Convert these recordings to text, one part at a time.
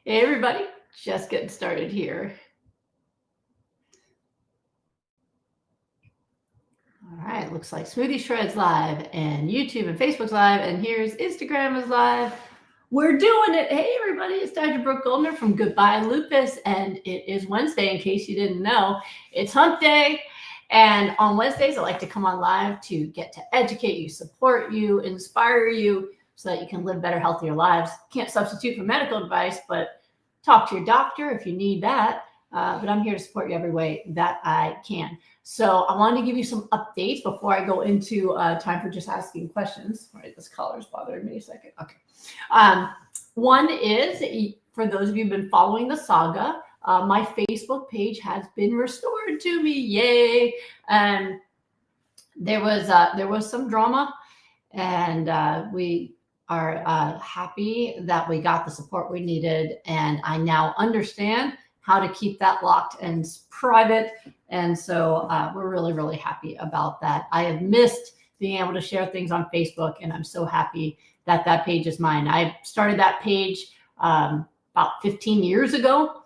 Hey, everybody, just getting started here. All right, looks like Smoothie Shred's live and YouTube and Facebook's live, and here's Instagram is live. We're doing it. Hey, everybody, it's Dr. Brooke Goldner from Goodbye Lupus, and it is Wednesday, in case you didn't know. It's hump day, and on Wednesdays, I like to come on live to get to educate you, support you, inspire you, so that you can live better, healthier lives. Can't substitute for medical advice, but talk to your doctor if you need that. But I'm here to support you every way that I can. So I wanted to give you some updates before I go into time for just asking questions. All right, this collar's bothering me a second. Okay. One is, for those of you who've been following the saga, my Facebook page has been restored to me. Yay. And there was some drama, and we are happy that we got the support we needed. And I now understand how to keep that locked and private. And so we're really, really happy about that. I have missed being able to share things on Facebook, and I'm so happy that that page is mine. I started that page about 15 years ago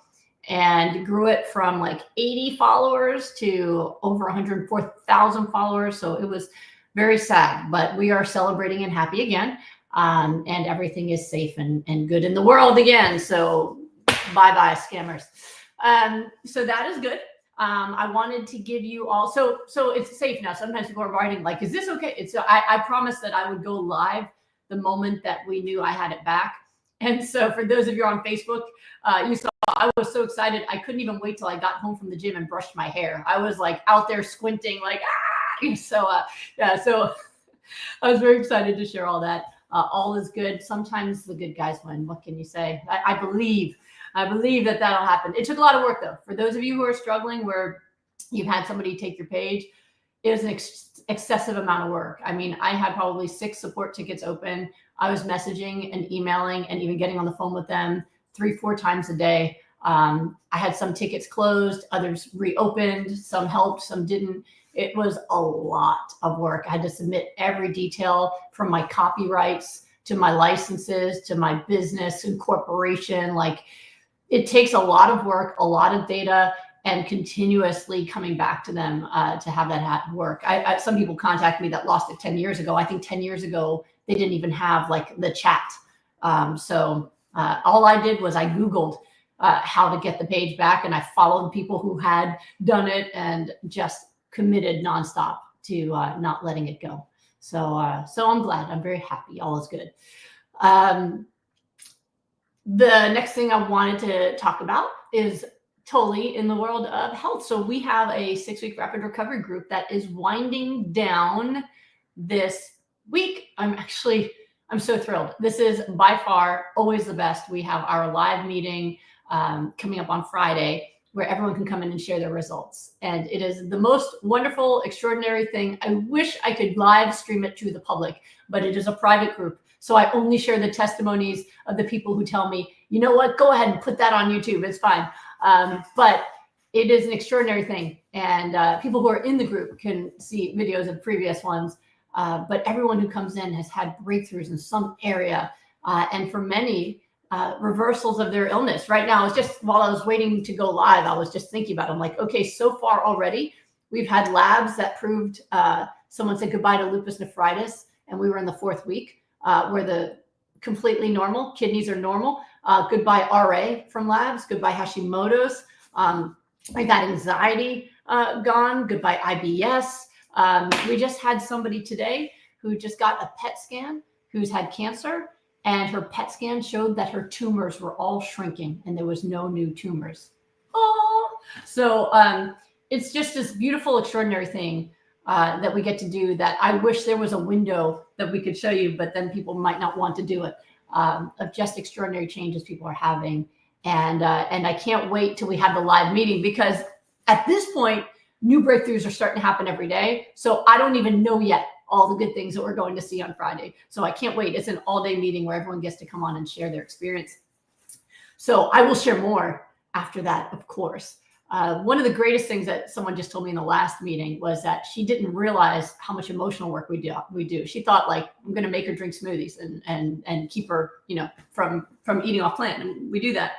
and grew it from like 80 followers to over 104,000 followers. So it was very sad, but we are celebrating and happy again. And everything is safe and good in the world again. So bye-bye scammers. So that is good. I wanted to give you all, so it's safe now. Sometimes people are writing like, is this okay? It's, I promised that I would go live the moment that we knew I had it back. And so for those of you on Facebook, you saw, I was so excited. I couldn't even wait till I got home from the gym and brushed my hair. I was like out there squinting like, ah! So I was very excited to share all that. All is good. Sometimes the good guys win. What can you say? I believe that that'll happen. It took a lot of work, though. For those of you who are struggling, where you've had somebody take your page, it was an excessive amount of work. I mean, I had probably 6 support tickets open. I was messaging and emailing and even getting on the phone with them 3-4 times a day. I had some tickets closed, others reopened, some helped, some didn't. It was a lot of work. I had to submit every detail from my copyrights to my licenses to my business and corporation. Like, it takes a lot of work, a lot of data, and continuously coming back to them to have that work. Some people contact me that lost it 10 years ago. I think 10 years ago, they didn't even have like the chat. So all I did was I Googled how to get the page back, and I followed people who had done it and just committed nonstop to not letting it go. So I'm glad. I'm very happy. All is good. The next thing I wanted to talk about is totally in the world of health. So we have a 6-week rapid recovery group that is winding down this week. I'm so thrilled. This is by far always the best. We have our live meeting coming up on Friday, where everyone can come in and share their results. And it is the most wonderful, extraordinary thing. I wish I could live stream it to the public, but it is a private group. So I only share the testimonies of the people who tell me, you know what, go ahead and put that on YouTube. It's fine. But it is an extraordinary thing. And people who are in the group can see videos of previous ones. But everyone who comes in has had breakthroughs in some area. And for many, reversals of their illness. Right now, it's just while I was waiting to go live, I was just thinking about it. I'm like, okay, so far already, we've had labs that proved someone said goodbye to lupus nephritis, and we were in the 4th week where the completely normal, kidneys are normal. Goodbye RA from labs, goodbye Hashimoto's. I got anxiety gone, goodbye IBS. We just had somebody today who just got a PET scan who's had cancer. And her PET scan showed that her tumors were all shrinking and there was no new tumors. Oh, so it's just this beautiful, extraordinary thing that we get to do that I wish there was a window that we could show you, but then people might not want to do it, of just extraordinary changes people are having. And I can't wait till we have the live meeting, because at this point, new breakthroughs are starting to happen every day. So I don't even know yet all the good things that we're going to see on Friday. So I can't wait. It's an all-day meeting where everyone gets to come on and share their experience. So I will share more after that, of course. One of the greatest things that someone just told me in the last meeting was that she didn't realize how much emotional work we do. She thought, like, I'm going to make her drink smoothies and keep her, from eating off plant. And we do that.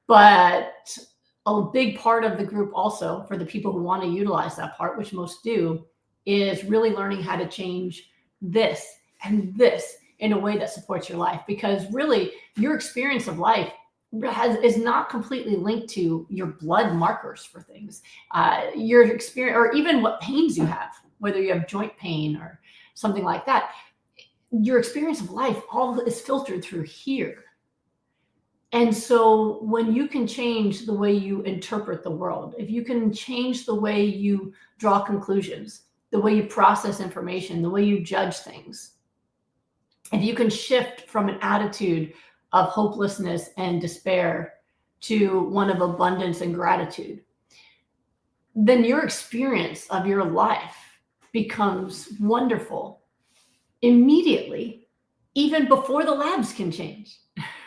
But a big part of the group also, for the people who want to utilize that part, which most do, is really learning how to change this and this in a way that supports your life. Because really, your experience of life is not completely linked to your blood markers for things, your experience, or even what pains you have, whether you have joint pain or something like that. Your experience of life all is filtered through here. And so when you can change the way you interpret the world, if you can change the way you draw conclusions, the way you process information, the way you judge things, if you can shift from an attitude of hopelessness and despair to one of abundance and gratitude, then your experience of your life becomes wonderful immediately, even before the labs can change,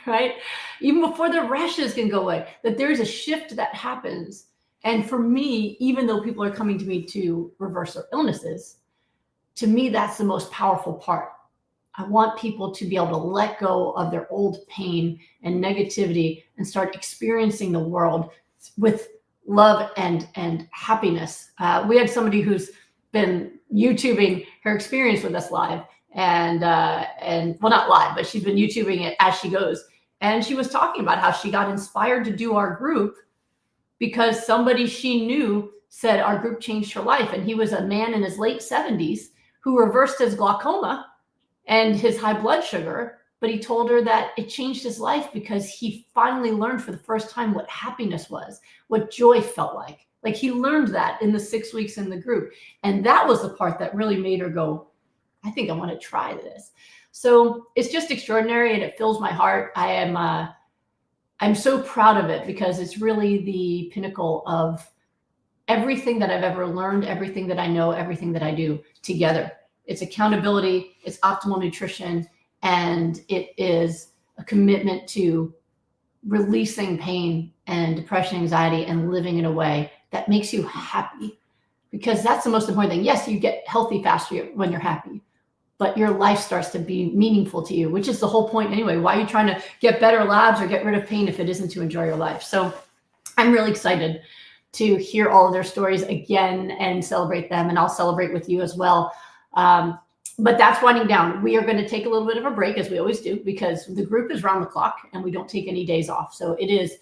right? Even before the rashes can go away, that there's a shift that happens. And for me, even though people are coming to me to reverse their illnesses, to me, that's the most powerful part. I want people to be able to let go of their old pain and negativity and start experiencing the world with love and happiness. We had somebody who's been YouTubing her experience with us live, and well, not live, but she's been YouTubing it as she goes. And she was talking about how she got inspired to do our group because somebody she knew said our group changed her life. And he was a man in his late 70s who reversed his glaucoma and his high blood sugar, but he told her that it changed his life because he finally learned for the first time what happiness was, what joy felt like. Like, he learned that in the 6 weeks in the group. And that was the part that really made her go, I think I want to try this. So it's just extraordinary, and it fills my heart. I'm so proud of it because it's really the pinnacle of everything that I've ever learned, everything that I know, everything that I do together. It's accountability, it's optimal nutrition, and it is a commitment to releasing pain and depression, anxiety, and living in a way that makes you happy. Because that's the most important thing. Yes, you get healthy faster when you're happy, but your life starts to be meaningful to you, which is the whole point anyway. Why are you trying to get better labs or get rid of pain if it isn't to enjoy your life? So I'm really excited to hear all of their stories again and celebrate them, and I'll celebrate with you as well. But that's winding down. We are going to take a little bit of a break, as we always do, because the group is round the clock and we don't take any days off. So it is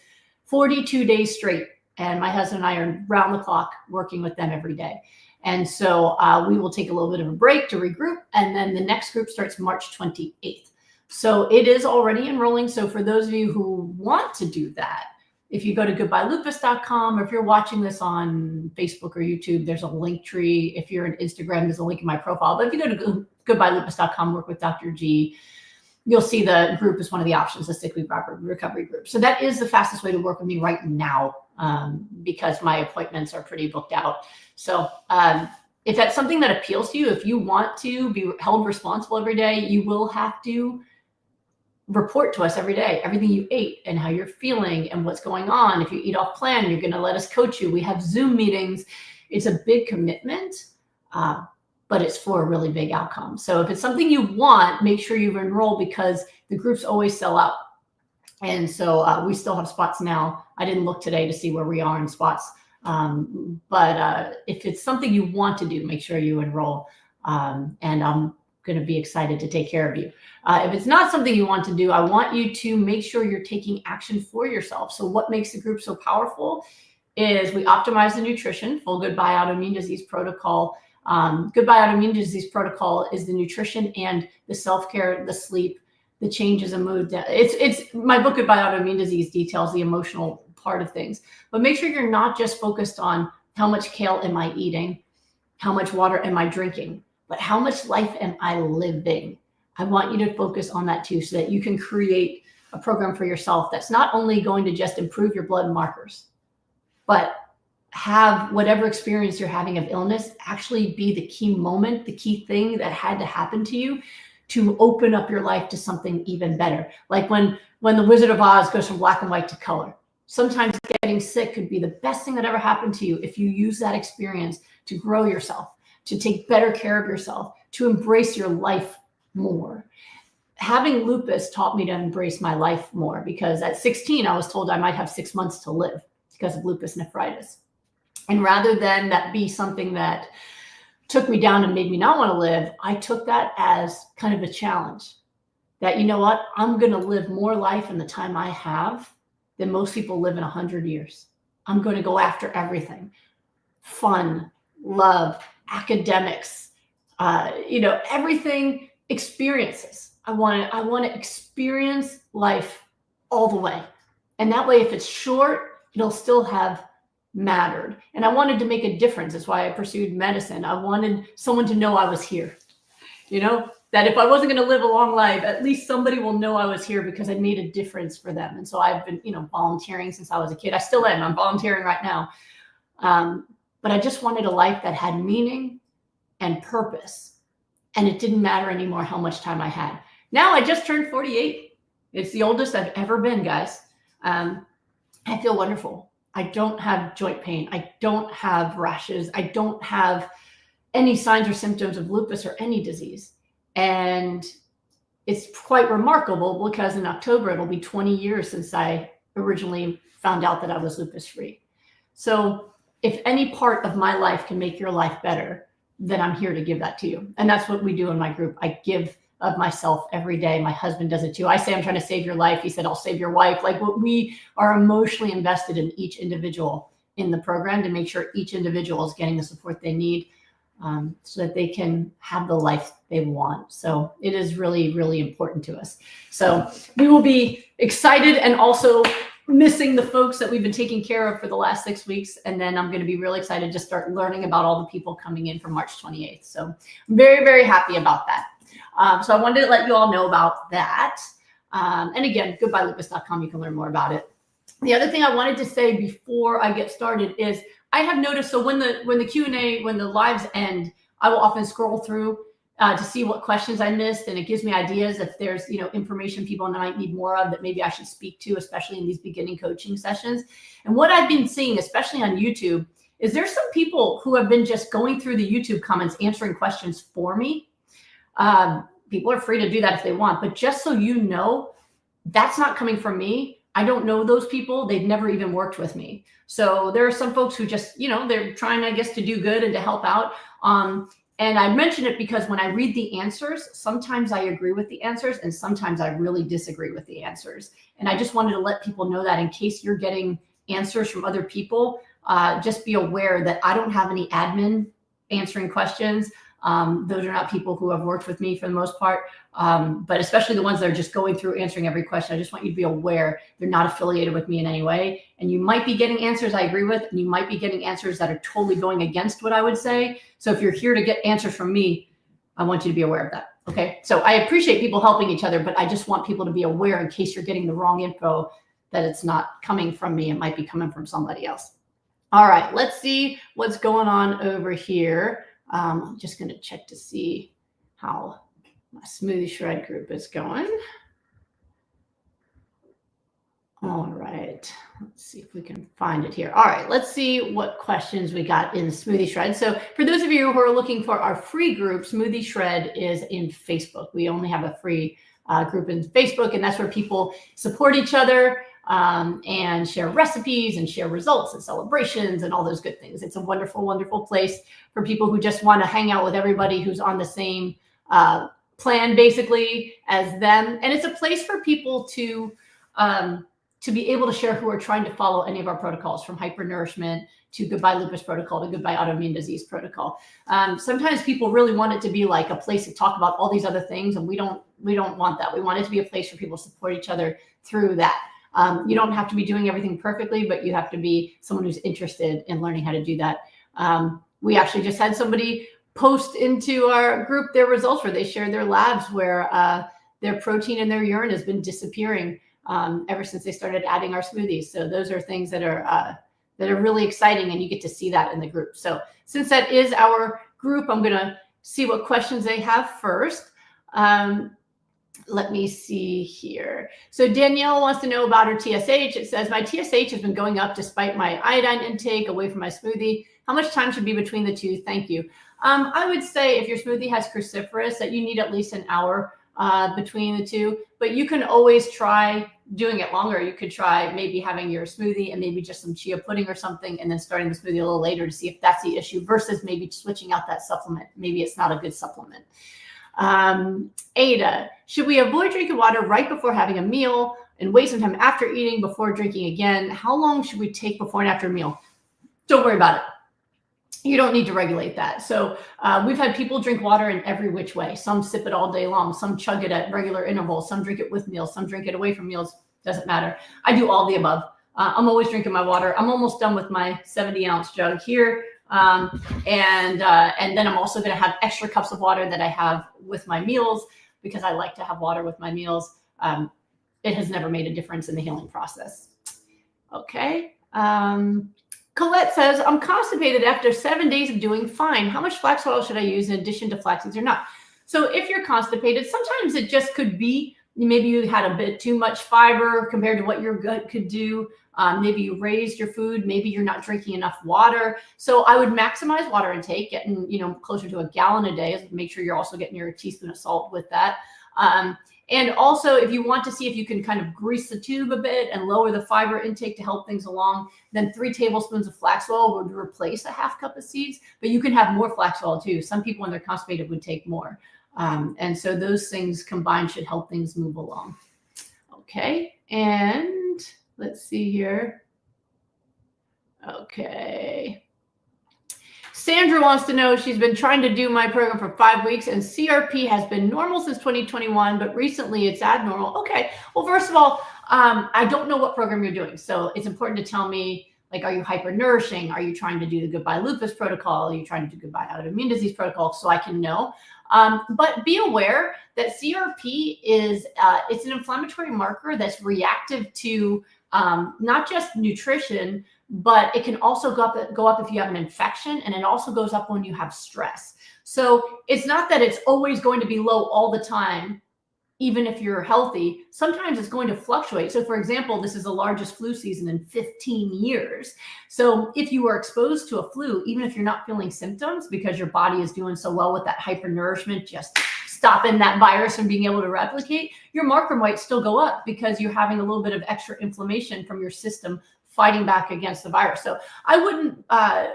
42 days straight. And my husband and I are round the clock working with them every day. And so we will take a little bit of a break to regroup. And then the next group starts March 28th. So it is already enrolling. So for those of you who want to do that, if you go to goodbyelupus.com, or if you're watching this on Facebook or YouTube, there's a link tree. If you're on Instagram, there's a link in my profile. But if you go to goodbyelupus.com, work with Dr. G, you'll see the group is one of the options, the 6-week recovery group. So that is the fastest way to work with me right now, because my appointments are pretty booked out. So if that's something that appeals to you, if you want to be held responsible every day, you will have to report to us every day, everything you ate and how you're feeling and what's going on. If you eat off plan, you're going to let us coach you. We have Zoom meetings. It's a big commitment, but it's for a really big outcome. So if it's something you want, make sure you enroll, because the groups always sell out. And so we still have spots now. I didn't look today to see where we are in spots. But if it's something you want to do, make sure you enroll. And I'm going to be excited to take care of you. If it's not something you want to do, I want you to make sure you're taking action for yourself. So what makes the group so powerful is we optimize the nutrition, full Goodbye Autoimmune Disease Protocol. Goodbye Autoimmune Disease Protocol is the nutrition and the self-care, the sleep, the changes in mood. It's my book, Goodbye Autoimmune Disease, details the emotional part of things. But make sure you're not just focused on how much kale am I eating, how much water am I drinking, but how much life am I living? I want you to focus on that too, so that you can create a program for yourself that's not only going to just improve your blood markers, but have whatever experience you're having of illness actually be the key moment, the key thing that had to happen to you to open up your life to something even better. Like when the Wizard of Oz goes from black and white to color, Sometimes getting sick could be the best thing that ever happened to you if you use that experience to grow yourself, to take better care of yourself, to embrace your life more. Having lupus taught me to embrace my life more, because at 16, I was told I might have 6 months to live because of lupus nephritis. And rather than that be something that took me down and made me not want to live, I took that as kind of a challenge. That, you know what, I'm going to live more life in the time I have than most people live in 100 years. I'm going to go after everything. Fun, love, academics, everything, experiences. I want to experience life all the way. And that way, if it's short, it'll still have mattered. And I wanted to make a difference. That's why I pursued medicine. I wanted someone to know I was here. That if I wasn't going to live a long life, at least somebody will know I was here because I made a difference for them. And so I've been, volunteering since I was a kid. I still am. I'm volunteering right now. But I just wanted a life that had meaning and purpose. And it didn't matter anymore how much time I had. Now I just turned 48. It's the oldest I've ever been, guys. I feel wonderful. I don't have joint pain. I don't have rashes. I don't have any signs or symptoms of lupus or any disease. And it's quite remarkable because in October, it'll be 20 years since I originally found out that I was lupus free. So if any part of my life can make your life better, then I'm here to give that to you. And that's what we do in my group. I give of myself every day. My husband does it too. I say, I'm trying to save your life. He said, I'll save your wife. Like, we are emotionally invested in each individual in the program to make sure each individual is getting the support they need, so that they can have the life they want. So it is really, really important to us. So we will be excited and also missing the folks that we've been taking care of for the last 6 weeks. And then I'm going to be really excited to start learning about all the people coming in for March 28th. So I'm very, very happy about that. So I wanted to let you all know about that. And again, goodbyelupus.com, you can learn more about it. The other thing I wanted to say before I get started is I have noticed, so when the Q&A, when the lives end, I will often scroll through to see what questions I missed, and it gives me ideas if there's information people might need more of that maybe I should speak to, especially in these beginning coaching sessions. And what I've been seeing, especially on YouTube, is there's some people who have been just going through the YouTube comments answering questions for me. People are free to do that if they want, but just so you know, that's not coming from me. I don't know those people. They've never even worked with me. So there are some folks who just, they're trying, I guess, to do good and to help out. And I mention it because when I read the answers, sometimes I agree with the answers and sometimes I really disagree with the answers. And I just wanted to let people know that in case you're getting answers from other people, just be aware that I don't have any admin answering questions. Those are not people who have worked with me for the most part, but especially the ones that are just going through answering every question. I just want you to be aware they're not affiliated with me in any way. And you might be getting answers I agree with, and you might be getting answers that are totally going against what I would say. So if you're here to get answers from me, I want you to be aware of that. Okay. So I appreciate people helping each other, but I just want people to be aware in case you're getting the wrong info that it's not coming from me. It might be coming from somebody else. All right. Let's see what's going on over here. I'm just going to check to see how my Smoothie Shred group is going. All right, let's see if we can find it here. All right, let's see what questions we got in Smoothie Shred. So for those of you who are looking for our free group, Smoothie Shred is in Facebook. We only have a free group in Facebook, and that's where people support each other and share recipes and share results and celebrations and all those good things. It's a wonderful, wonderful place for people who just want to hang out with everybody who's on the same plan, basically, as them. And it's a place for people to be able to share who are trying to follow any of our protocols, from hypernourishment to Goodbye Lupus protocol to Goodbye Autoimmune Disease protocol. Sometimes people really want it to be like a place to talk about all these other things, and we don't want that. We want it to be a place for people to support each other through that. You don't have to be doing everything perfectly, but you have to be someone who's interested in learning how to do that. We actually just had somebody post into our group their results where they shared their labs where their protein in their urine has been disappearing ever since they started adding our smoothies. So those are things that are really exciting, and you get to see that in the group. So since that is our group, I'm going to see what questions they have first. let me see here. So Danielle wants to know about her TSH. It says, my TSH has been going up despite my iodine intake away from my smoothie. How much time should be between the two? Thank you. I would say if your smoothie has cruciferous, that you need at least an hour between the two, but you can always try doing it longer. You could try maybe having your smoothie and maybe just some chia pudding or something, and then starting the smoothie a little later to see if that's the issue versus maybe switching out that supplement. Maybe it's not a good supplement. Ada, should we avoid drinking water right before having a meal and wait some time after eating before drinking again? How long should we take before and after a meal? Don't worry about it. You don't need to regulate that. So we've had people drink water in every which way. Some sip it all day long. Some chug it at regular intervals. Some drink it with meals. Some drink it away from meals. Doesn't matter. I do all the above. I'm always drinking my water. I'm almost done with my 70-ounce jug here. And then I'm also going to have extra cups of water that I have with my meals because I like to have water with my meals. It has never made a difference in the healing process. Okay. Colette says, I'm constipated after 7 days of doing fine. How much flax oil should I use in addition to flax seeds or not? So if you're constipated, sometimes it just could be maybe you had a bit too much fiber compared to what your gut could do. Maybe you raised your food. Maybe you're not drinking enough water. So I would maximize water intake, getting closer to a gallon a day. Make sure you're also getting your teaspoon of salt with that. And also, if you want to see if you can kind of grease the tube a bit and lower the fiber intake to help things along, then 3 tablespoons of flax oil would replace a half cup of seeds. But you can have more flax oil too. Some people, when they're constipated, would take more. And so those things combined should help things move along. Okay, and let's see here. Okay. Sandra wants to know, she's been trying to do my program for 5 weeks and CRP has been normal since 2021, but recently it's abnormal. Okay. Well, first of all, I don't know what program you're doing. So it's important to tell me, like, are you hypernourishing? Are you trying to do the Goodbye Lupus protocol? Are you trying to do Goodbye Autoimmune Disease protocol? So I can know. But be aware that CRP is, it's an inflammatory marker that's reactive to not just nutrition, but it can also go up if you have an infection, and it also goes up when you have stress. So it's not that it's always going to be low all the time, even if you're healthy. Sometimes it's going to fluctuate. So for example, this is the largest flu season in 15 years. So if you are exposed to a flu, even if you're not feeling symptoms because your body is doing so well with that hypernourishment, just stopping that virus from being able to replicate, your marker might still go up because you're having a little bit of extra inflammation from your system fighting back against the virus. So I wouldn't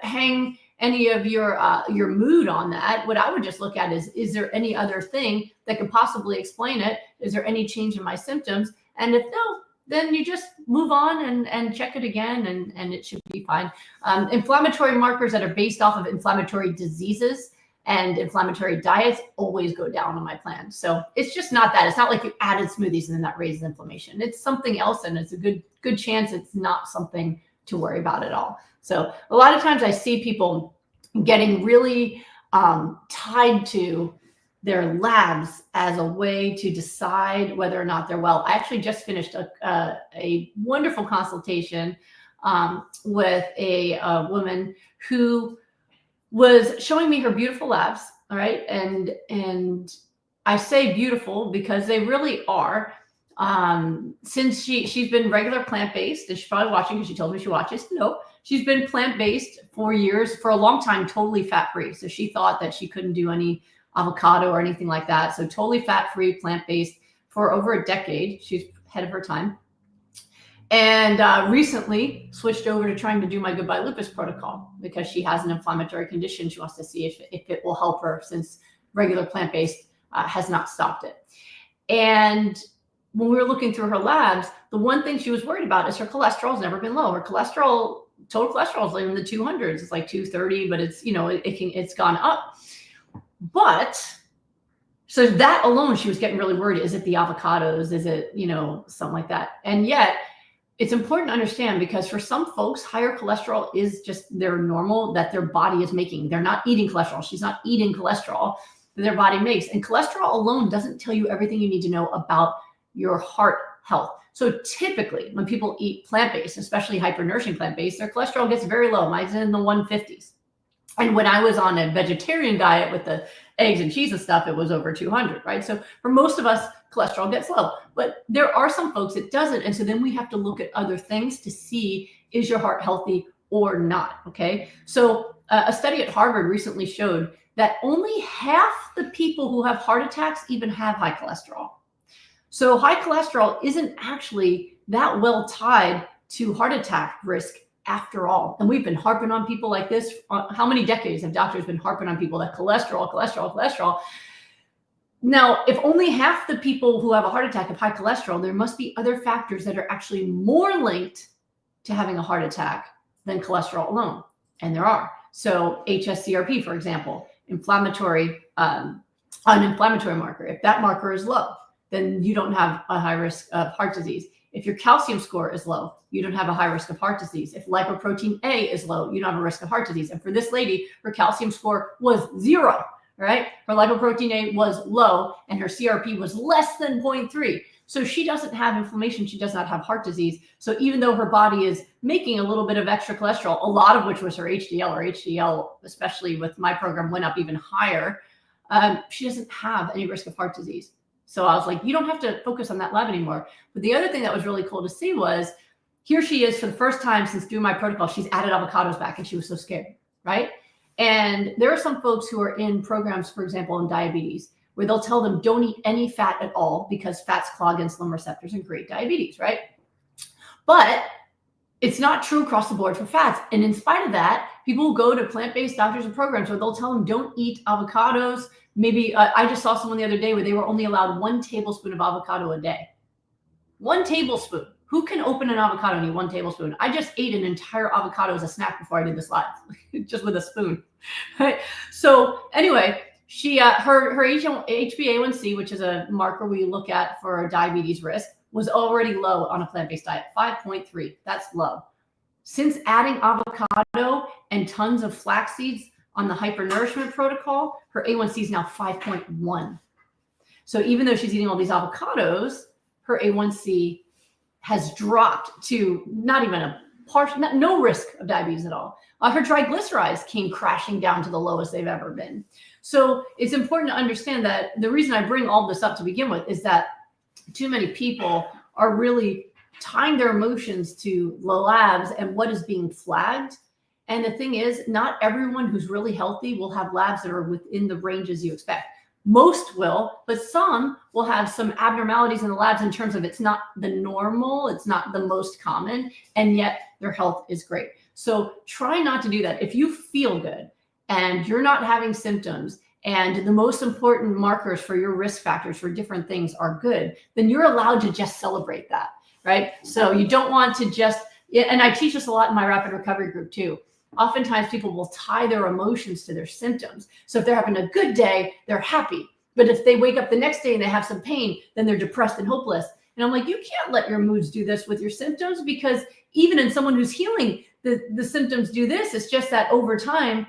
hang any of your mood on that. What I would just look at is there any other thing that could possibly explain it? Is there any change in my symptoms? And if no, then you just move on and check it again, and it should be fine. Inflammatory markers that are based off of inflammatory diseases and inflammatory diets always go down on my plan. So it's just not that. It's not like you added smoothies and then that raises inflammation. It's something else, and it's a good chance it's not something to worry about at all. So a lot of times I see people getting really tied to their labs as a way to decide whether or not they're well. I actually just finished a wonderful consultation with a woman who was showing me her beautiful labs. All right. And I say beautiful because they really are. Since she's been regular plant-based, and she's probably watching because she told me she watches. No, she's been plant-based for years, for a long time, totally fat-free. So she thought that she couldn't do any avocado or anything like that. So totally fat-free, plant-based for over a decade. She's ahead of her time. And recently switched over to trying to do my Goodbye Lupus protocol because she has an inflammatory condition. She wants to see if it will help her, since regular plant-based has not stopped it. And when we were looking through her labs, the one thing she was worried about is her cholesterol has never been low. Her cholesterol, total cholesterol is like in the 200s. It's like 230, but it's, it's gone up. But so that alone, she was getting really worried. Is it the avocados? Is it, something like that? And yet it's important to understand, because for some folks, higher cholesterol is just their normal that their body is making. They're not eating cholesterol. She's not eating cholesterol that their body makes. And cholesterol alone doesn't tell you everything you need to know about your heart health. So typically when people eat plant-based, especially hyper-nourishing plant-based, their cholesterol gets very low. Mine's in the 150s. And when I was on a vegetarian diet with the eggs and cheese and stuff, it was over 200, right? So for most of us, cholesterol gets low, but there are some folks it doesn't. And so then we have to look at other things to see, is your heart healthy or not, okay? So a study at Harvard recently showed that only half the people who have heart attacks even have high cholesterol. So high cholesterol isn't actually that well tied to heart attack risk after all. And we've been harping on people like this. How many decades have doctors been harping on people that cholesterol? Now, if only half the people who have a heart attack have high cholesterol, there must be other factors that are actually more linked to having a heart attack than cholesterol alone. And there are. So hsCRP, for example, an inflammatory marker. If that marker is low, then you don't have a high risk of heart disease. If your calcium score is low, you don't have a high risk of heart disease. If lipoprotein A is low, you don't have a risk of heart disease. And for this lady, her calcium score was 0, right? Her lipoprotein A was low and her CRP was less than 0.3. So she doesn't have inflammation. She does not have heart disease. So even though her body is making a little bit of extra cholesterol, a lot of which was her HDL, especially with my program, went up even higher, she doesn't have any risk of heart disease. So I was like, you don't have to focus on that lab anymore. But the other thing that was really cool to see was here she is for the first time since doing my protocol, she's added avocados back and she was so scared, right? And there are some folks who are in programs, for example, in diabetes, where they'll tell them don't eat any fat at all because fats clog insulin receptors and create diabetes, right? But it's not true across the board for fats. And in spite of that, people will go to plant-based doctors and programs where they'll tell them don't eat avocados. Maybe I just saw someone the other day where they were only allowed 1 tablespoon of avocado a day. 1 tablespoon. Who can open an avocado and eat 1 tablespoon? I just ate an entire avocado as a snack before I did this live, just with a spoon. Right? So anyway, she her HbA1c, which is a marker we look at for diabetes risk, was already low on a plant-based diet, 5.3. That's low. Since adding avocado and tons of flax seeds on the hypernourishment protocol, her A1C is now 5.1. So even though she's eating all these avocados, her A1C has dropped to not even a partial, no risk of diabetes at all. Her triglycerides came crashing down to the lowest they've ever been. So it's important to understand that the reason I bring all this up to begin with is that too many people are really tying their emotions to the labs and what is being flagged. And the thing is, not everyone who's really healthy will have labs that are within the ranges you expect. Most will, but some will have some abnormalities in the labs in terms of it's not the normal, it's not the most common, and yet their health is great. So try not to do that. If you feel good and you're not having symptoms and the most important markers for your risk factors for different things are good, then you're allowed to just celebrate that, right? So you don't want to just, and I teach this a lot in my rapid recovery group too. Oftentimes people will tie their emotions to their symptoms. So if they're having a good day, they're happy. But if they wake up the next day and they have some pain, then they're depressed and hopeless. And I'm like, you can't let your moods do this with your symptoms, because even in someone who's healing, the symptoms do this. It's just that over time,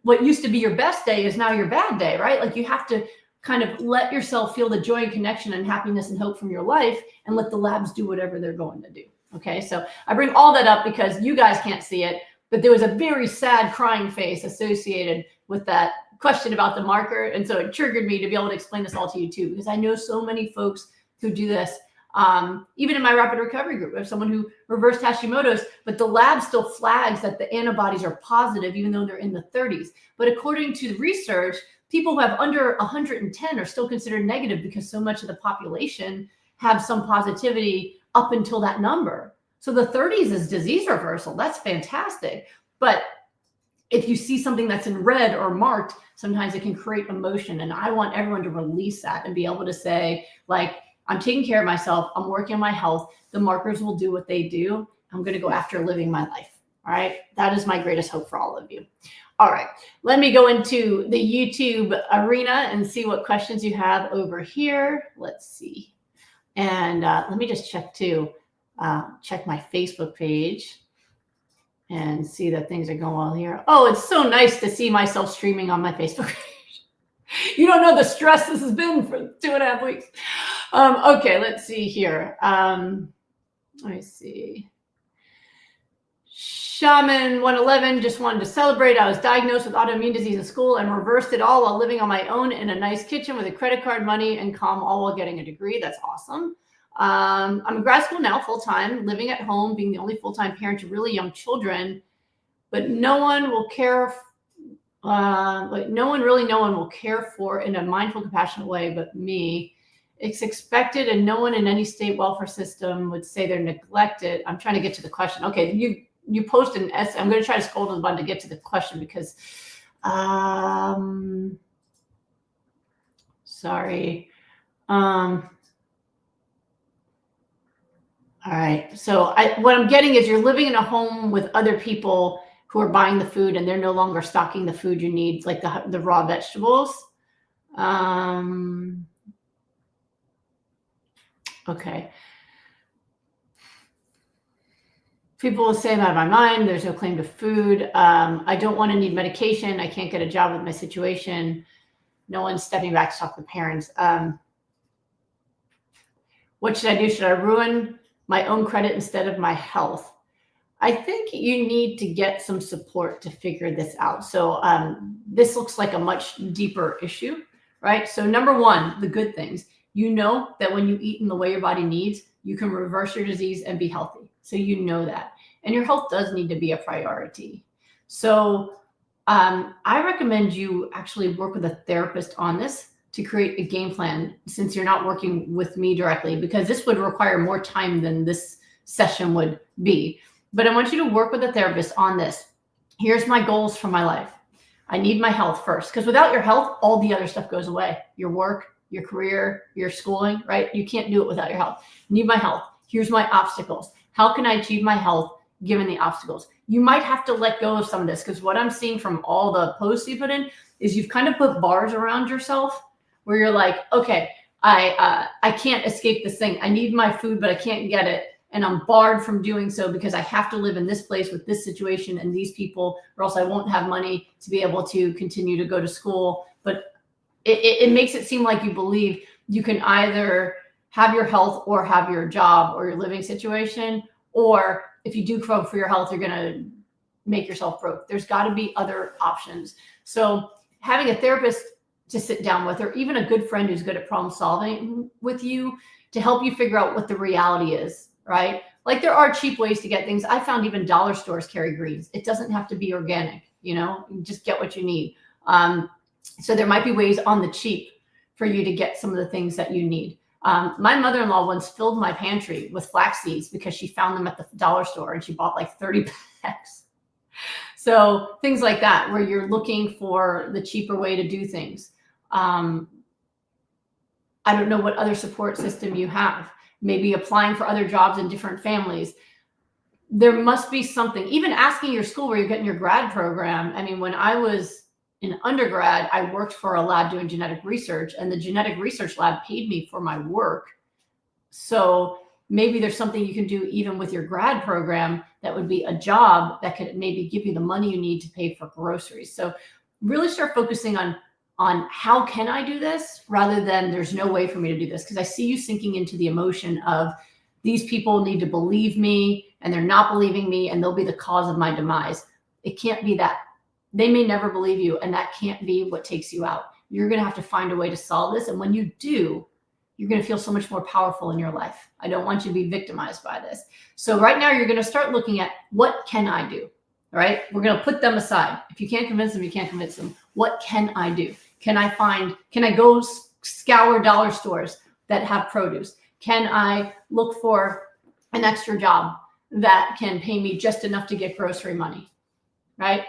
what used to be your best day is now your bad day, right? Like you have to kind of let yourself feel the joy and connection and happiness and hope from your life and let the labs do whatever they're going to do. Okay, so I bring all that up because you guys can't see it, but there was a very sad crying face associated with that question about the marker. And so it triggered me to be able to explain this all to you too, because I know so many folks who do this. Even in my rapid recovery group, we have someone who reversed Hashimoto's, but the lab still flags that the antibodies are positive, even though they're in the 30s. But according to the research, people who have under 110 are still considered negative because so much of the population have some positivity up until that number. So the 30s is disease reversal. That's fantastic. But if you see something that's in red or marked, sometimes it can create emotion. And I want everyone to release that and be able to say, like, I'm taking care of myself. I'm working on my health. The markers will do what they do. I'm going to go after living my life. All right. That is my greatest hope for all of you. All right. Let me go into the YouTube arena and see what questions you have over here. Let's see. And let me just check too. Check my Facebook page and see that things are going well here. Oh, it's so nice to see myself streaming on my Facebook page. You don't know the stress this has been for 2.5 weeks. Okay, let's see here. Let me see. Shaman 111 just wanted to celebrate. I was diagnosed with autoimmune disease in school and reversed it all while living on my own in a nice kitchen with a credit card, money, and calm, all while getting a degree. That's awesome. I'm in grad school now, full-time, living at home, being the only full-time parent to really young children, but no one will care. No one will care for in a mindful, compassionate way, but me. It's expected, and no one in any state welfare system would say they're neglected. I'm trying to get to the question. Okay, you post an essay. I'm going to try to scroll to the button to get to the question because, sorry. All right. So what I'm getting is you're living in a home with other people who are buying the food and they're no longer stocking the food you need, like the raw vegetables. Okay. People will say I'm out of my mind. There's no claim to food. I don't want to need medication. I can't get a job with my situation. No one's stepping back to talk to the parents. What should I do? Should I ruin my own credit instead of my health? I think you need to get some support to figure this out. So this looks like a much deeper issue, right? So number one, the good things. You know that when you eat in the way your body needs, you can reverse your disease and be healthy. So you know that. And your health does need to be a priority. So I recommend you actually work with a therapist on this to create a game plan, since you're not working with me directly, because this would require more time than this session would be. But I want you to work with a therapist on this. Here's my goals for my life. I need my health first, because without your health, all the other stuff goes away. Your work, your career, your schooling, right? You can't do it without your health. Need my health. Here's my obstacles. How can I achieve my health given the obstacles? You might have to let go of some of this, because what I'm seeing from all the posts you put in is you've kind of put bars around yourself where you're like, okay, I can't escape this thing. I need my food, but I can't get it. And I'm barred from doing so because I have to live in this place with this situation and these people, or else I won't have money to be able to continue to go to school. But it makes it seem like you believe you can either have your health or have your job or your living situation, or if you do croak for your health, you're going to make yourself broke. There's got to be other options. So having a therapist to sit down with, or even a good friend who's good at problem solving with you, to help you figure out what the reality is, right? Like there are cheap ways to get things. I found even dollar stores carry greens. It doesn't have to be organic, you just get what you need. So there might be ways on the cheap for you to get some of the things that you need. My mother-in-law once filled my pantry with flax seeds because she found them at the dollar store and she bought like 30 packs. So things like that, where you're looking for the cheaper way to do things. I don't know what other support system you have. Maybe applying for other jobs in different families. There must be something, even asking your school where you're getting your grad program. I mean, when I was in undergrad, I worked for a lab doing genetic research, and the genetic research lab paid me for my work. So maybe there's something you can do even with your grad program that would be a job that could maybe give you the money you need to pay for groceries. So really start focusing on how can I do this, rather than there's no way for me to do this. Because I see you sinking into the emotion of these people need to believe me and they're not believing me and they'll be the cause of my demise. It can't be that. They may never believe you, and that can't be what takes you out. You're going to have to find a way to solve this. And when you do, you're going to feel so much more powerful in your life. I don't want you to be victimized by this. So right now you're going to start looking at, what can I do? All right. We're going to put them aside. If you can't convince them, you can't convince them. What can I do? Can I go scour dollar stores that have produce? Can I look for an extra job that can pay me just enough to get grocery money? Right?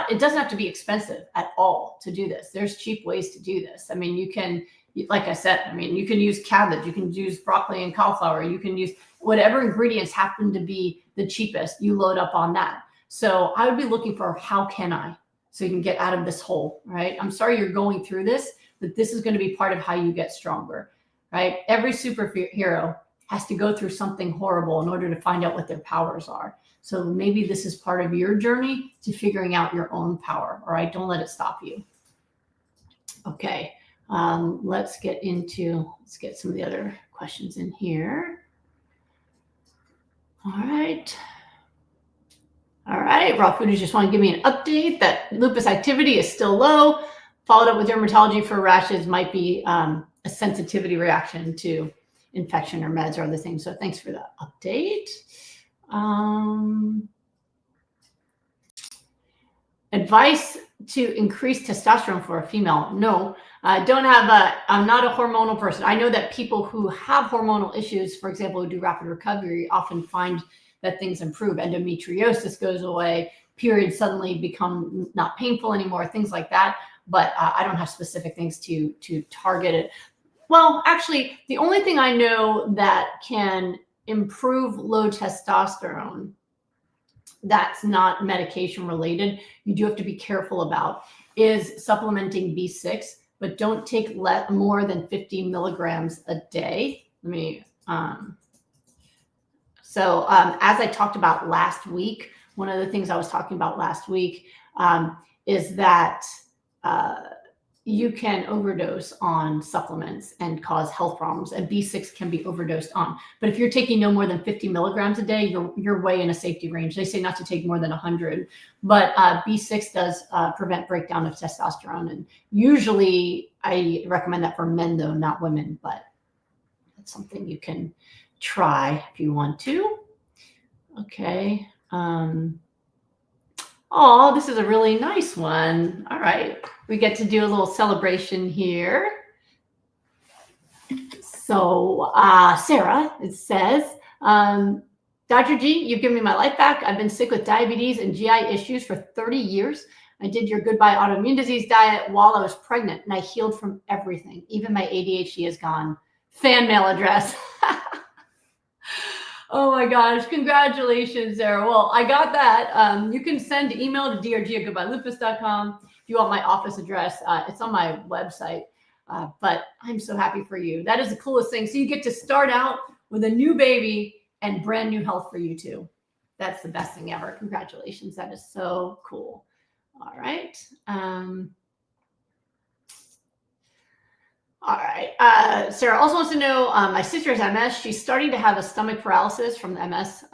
It doesn't have to be expensive at all to do this. There's cheap ways to do this. I mean, you can, like I said, you can use cabbage, you can use broccoli and cauliflower, you can use whatever ingredients happen to be the cheapest, you load up on that. So I would be looking for, how can I, so you can get out of this hole, right? I'm sorry you're going through this, but this is going to be part of how you get stronger, right? Every superhero has to go through something horrible in order to find out what their powers are. So maybe this is part of your journey to figuring out your own power. All right, don't let it stop you. Okay, let's get some of the other questions in here. All right. All right, Raw Foodies just want to give me an update that lupus activity is still low. Followed up with dermatology for rashes might be a sensitivity reaction to infection or meds or other things. So thanks for the update. Advice to increase testosterone for a female? No, I'm not a hormonal person. I know that people who have hormonal issues, for example, who do rapid recovery, often find that things improve. Endometriosis goes away, periods suddenly become not painful anymore, things like that. But I don't have specific things to target it. Well, actually, the only thing I know that can improve low testosterone that's not medication related, you do have to be careful about, is supplementing B6, but don't take more than 50 milligrams a day. As I talked about last week, one of the things I was talking about last week is that you can overdose on supplements and cause health problems, and B6 can be overdosed on. But if you're taking no more than 50 milligrams a day, you're way in a safety range. They say not to take more than 100, but B6 does prevent breakdown of testosterone. And usually I recommend that for men though, not women, but that's something you can try if you want to. Okay. Oh, this is a really nice one. All right. We get to do a little celebration here. So Sarah, it says, Dr. G, you've given me my life back. I've been sick with diabetes and GI issues for 30 years. I did your Goodbye Autoimmune Disease diet while I was pregnant, and I healed from everything. Even my ADHD is gone. Fan mail address. Oh my gosh, congratulations, Sarah. Well, I got that. You can send email to drg@goodbyelupus.com. If you want my office address, it's on my website. But I'm so happy for you. That is the coolest thing. So you get to start out with a new baby and brand new health for you too. That's the best thing ever. Congratulations. That is so cool. All right. All right. Sarah also wants to know, my sister has MS. She's starting to have a stomach paralysis from the MS.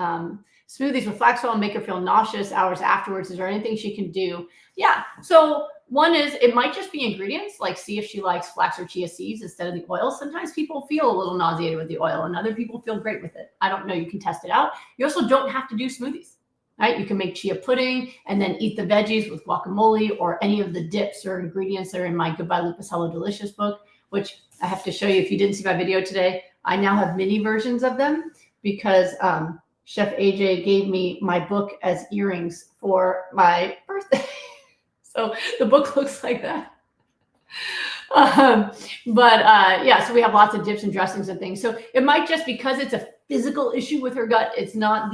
Smoothies with flax oil make her feel nauseous hours afterwards. Is there anything she can do? Yeah. So one is, it might just be ingredients, like see if she likes flax or chia seeds instead of the oil. Sometimes people feel a little nauseated with the oil and other people feel great with it. I don't know. You can test it out. You also don't have to do smoothies, right? You can make chia pudding and then eat the veggies with guacamole or any of the dips or ingredients that are in my Goodbye Lupus Hello Delicious book, which I have to show you. If you didn't see my video today, I now have mini versions of them because Chef AJ gave me my book as earrings for my birthday. So the book looks like that. Yeah, so we have lots of dips and dressings and things. So it might just, because it's a physical issue with her gut, it's not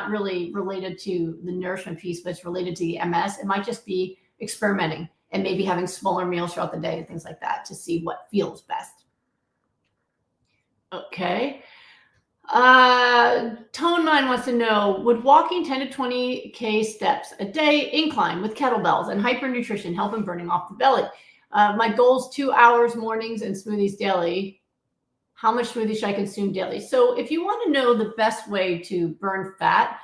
really related to the nourishment piece, but it's related to the MS. It might just be experimenting and maybe having smaller meals throughout the day and things like that to see what feels best. Okay. Tone Mine wants to know, would walking 10 to 20K steps a day incline with kettlebells and hypernutrition help in burning off the belly? My goal is 2 hours mornings and smoothies daily. How much smoothies should I consume daily? So if you want to know the best way to burn fat,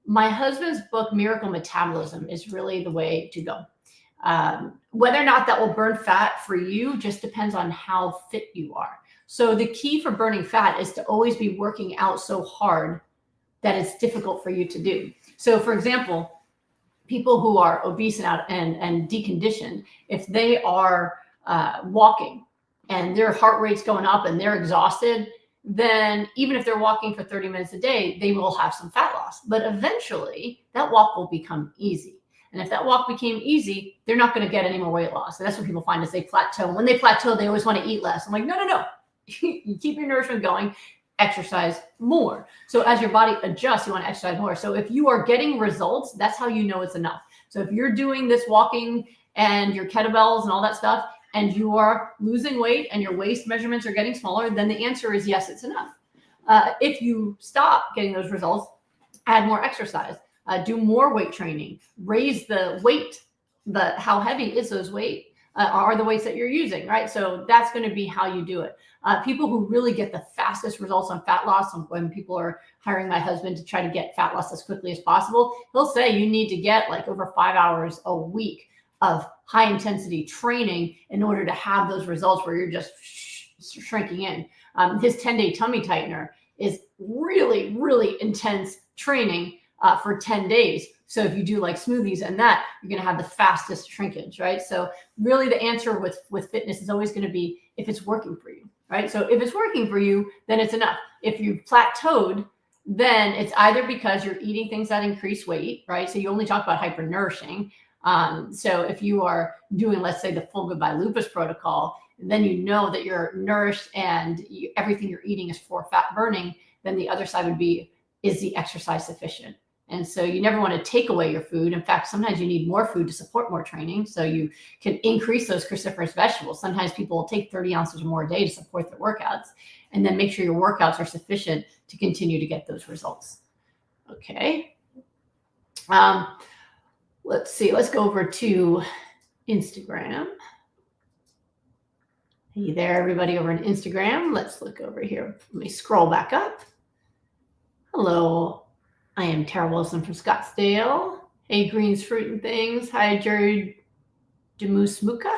my husband's book, Miracle Metabolism, is really the way to go. Whether or not that will burn fat for you just depends on how fit you are. So the key for burning fat is to always be working out so hard that it's difficult for you to do. So for example, people who are obese and deconditioned, if they are walking and their heart rate's going up and they're exhausted, then even if they're walking for 30 minutes a day, they will have some fat loss. But eventually that walk will become easy. And if that walk became easy, they're not going to get any more weight loss. And that's what people find is they plateau. When they plateau, they always want to eat less. I'm like, no. You keep your nourishment going, exercise more. So as your body adjusts, you want to exercise more. So if you are getting results, that's how you know it's enough. So if you're doing this walking and your kettlebells and all that stuff, and you are losing weight and your waist measurements are getting smaller, then the answer is yes, it's enough. If you stop getting those results, add more exercise, do more weight training, raise the weight, how heavy is those weight? are the weights that you're using, right? So that's going to be how you do it. People who really get the fastest results on fat loss, when people are hiring my husband to try to get fat loss as quickly as possible, he'll say you need to get like over 5 hours a week of high intensity training in order to have those results where you're just shrinking in. His 10-day tummy tightener is really, really intense training for 10 days. So if you do like smoothies and that, you're going to have the fastest shrinkage, right? So really the answer with fitness is always going to be if it's working for you, right? So if it's working for you, then it's enough. If you've plateaued, then it's either because you're eating things that increase weight, right? So you only talk about hypernourishing. So if you are doing, let's say, the full Goodbye Lupus protocol, then you know that you're nourished and everything you're eating is for fat burning, then the other side would be, is the exercise sufficient? And so you never want to take away your food. In fact, sometimes you need more food to support more training. So you can increase those cruciferous vegetables. Sometimes people will take 30 ounces or more a day to support their workouts, and then make sure your workouts are sufficient to continue to get those results. Okay. Let's see. Let's go over to Instagram. Hey there, everybody over on Instagram. Let's look over here. Let me scroll back up. Hello. I am Tara Wilson from Scottsdale. Hey, Greens Fruit and Things. Hi, Jerry Jamusmuka.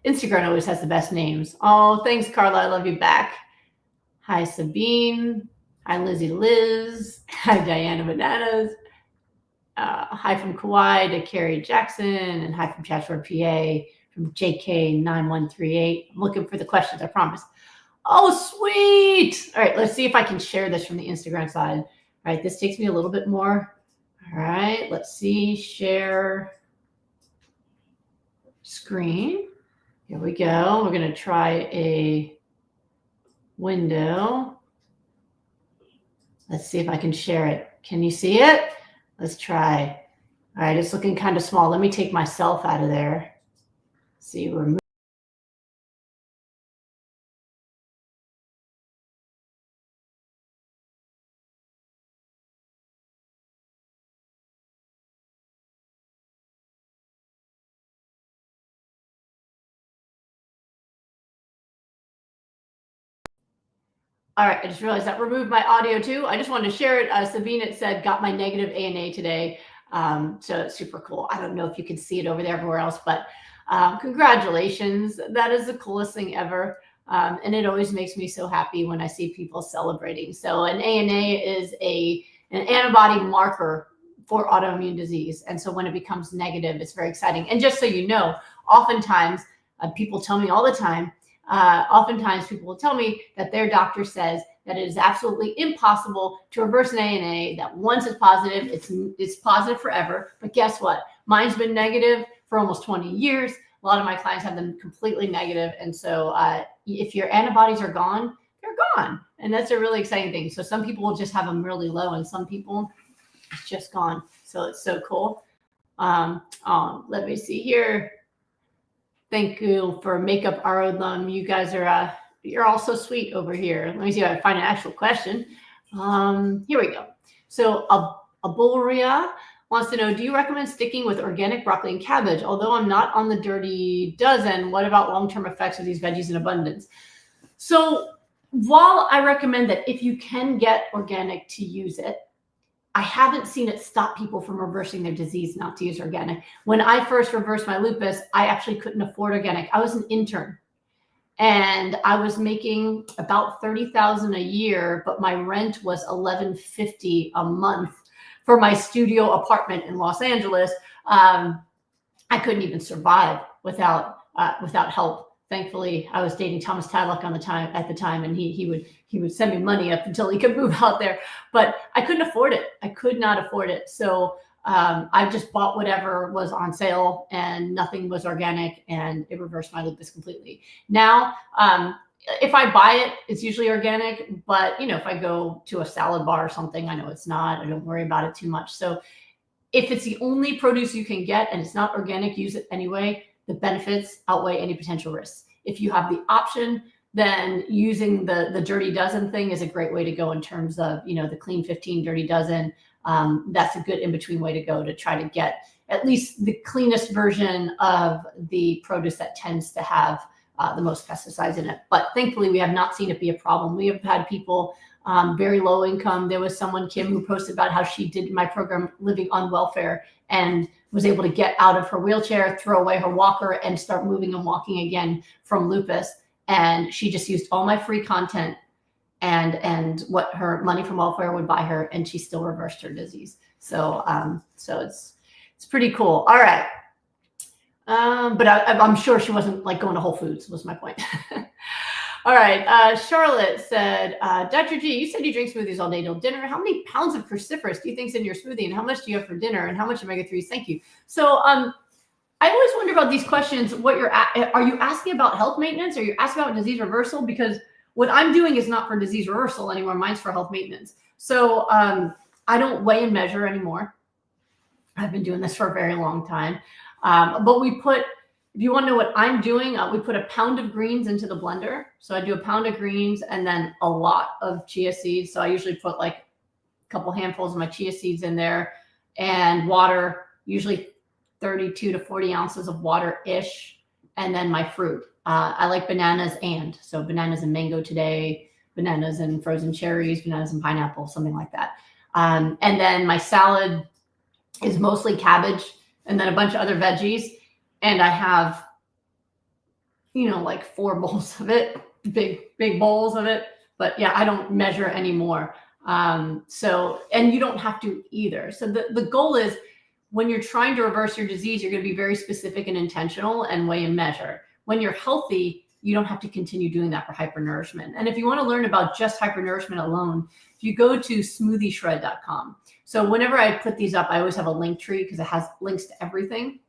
Instagram always has the best names. Oh, thanks, Carla. I love you back. Hi, Sabine. Hi, Lizzie Liz. Hi, Diana Bananas. Hi from Kauai to Carrie Jackson. And hi from Chatsworth, PA, from JK9138. I'm looking for the questions, I promise. Oh, sweet. All right, let's see if I can share this from the Instagram side. All right, this takes me a little bit more. All right, let's see, share screen. Here we go. We're going to try a window. Let's see if I can share it. Can you see it? Let's try. All right, it's looking kind of small. Let me take myself out of there. See, remove. All right, I just realized that removed my audio too. I just wanted to share it. Sabine, it said, got my negative ANA today. So it's super cool. I don't know if you can see it over there everywhere else, but congratulations. That is the coolest thing ever. And it always makes me so happy when I see people celebrating. So an ANA is an antibody marker for autoimmune disease. And so when it becomes negative, it's very exciting. And just so you know, oftentimes people tell me all the time, oftentimes people will tell me that their doctor says that it is absolutely impossible to reverse an ANA, that once it's positive, it's positive forever. But guess what? Mine's been negative for almost 20 years. A lot of my clients have them completely negative. And so if your antibodies are gone, they're gone. And that's a really exciting thing. So some people will just have them really low, and some people, it's just gone. So it's so cool. Let me see here. Thank you for Makeup Arodlum. You guys are, you're all so sweet over here. Let me see if I can find an actual question. Here we go. So Aburia wants to know, do you recommend sticking with organic broccoli and cabbage? Although I'm not on the dirty dozen, what about long-term effects of these veggies in abundance? So while I recommend that if you can get organic to use it, I haven't seen it stop people from reversing their disease not to use organic. When I first reversed my lupus, I actually couldn't afford organic. I was an intern and I was making about $30,000 a year, but my rent was $11.50 a month for my studio apartment in Los Angeles. I couldn't even survive without help. Thankfully, I was dating Thomas Tadlock at the time, and he would send me money up until he could move out there. But I couldn't afford it. I could not afford it. So I just bought whatever was on sale, and nothing was organic, and it reversed my lupus completely. Now, if I buy it, it's usually organic. But if I go to a salad bar or something, I know it's not. I don't worry about it too much. So if it's the only produce you can get and it's not organic, use it anyway. The benefits outweigh any potential risks. If you have the option, then using the dirty dozen thing is a great way to go in terms of, the clean 15 dirty dozen. That's a good in-between way to go to try to get at least the cleanest version of the produce that tends to have the most pesticides in it. But thankfully, we have not seen it be a problem. We have had people very low income. There was someone, Kim, who posted about how she did my program living on welfare and was able to get out of her wheelchair, throw away her walker, and start moving and walking again from lupus. And she just used all my free content and what her money from welfare would buy her, and she still reversed her disease. So it's pretty cool. All right. But I'm sure she wasn't like going to Whole Foods, was my point. All right. Charlotte said, Dr. G, you said you drink smoothies all day till dinner. How many pounds of cruciferous do you think's in your smoothie, and how much do you have for dinner, and how much omega-3s? Thank you. So I always wonder about these questions. Are you asking about health maintenance? Or are you asking about disease reversal? Because what I'm doing is not for disease reversal anymore. Mine's for health maintenance. So I don't weigh and measure anymore. I've been doing this for a very long time. But if you want to know what I'm doing, we put a pound of greens into the blender. So I do a pound of greens and then a lot of chia seeds. So I usually put like a couple handfuls of my chia seeds in there, and water, usually 32 to 40 ounces of water-ish, and then my fruit. I like bananas so bananas and mango today, bananas and frozen cherries, bananas and pineapple, something like that. And then my salad is mostly cabbage and then a bunch of other veggies. And I have, like 4 bowls of it, big bowls of it. But yeah, I don't measure anymore. And you don't have to either. So the goal is, when you're trying to reverse your disease, you're going to be very specific and intentional and weigh and measure. When you're healthy, you don't have to continue doing that for hypernourishment. And if you want to learn about just hypernourishment alone, if you go to smoothieshred.com. So whenever I put these up, I always have a link tree because it has links to everything.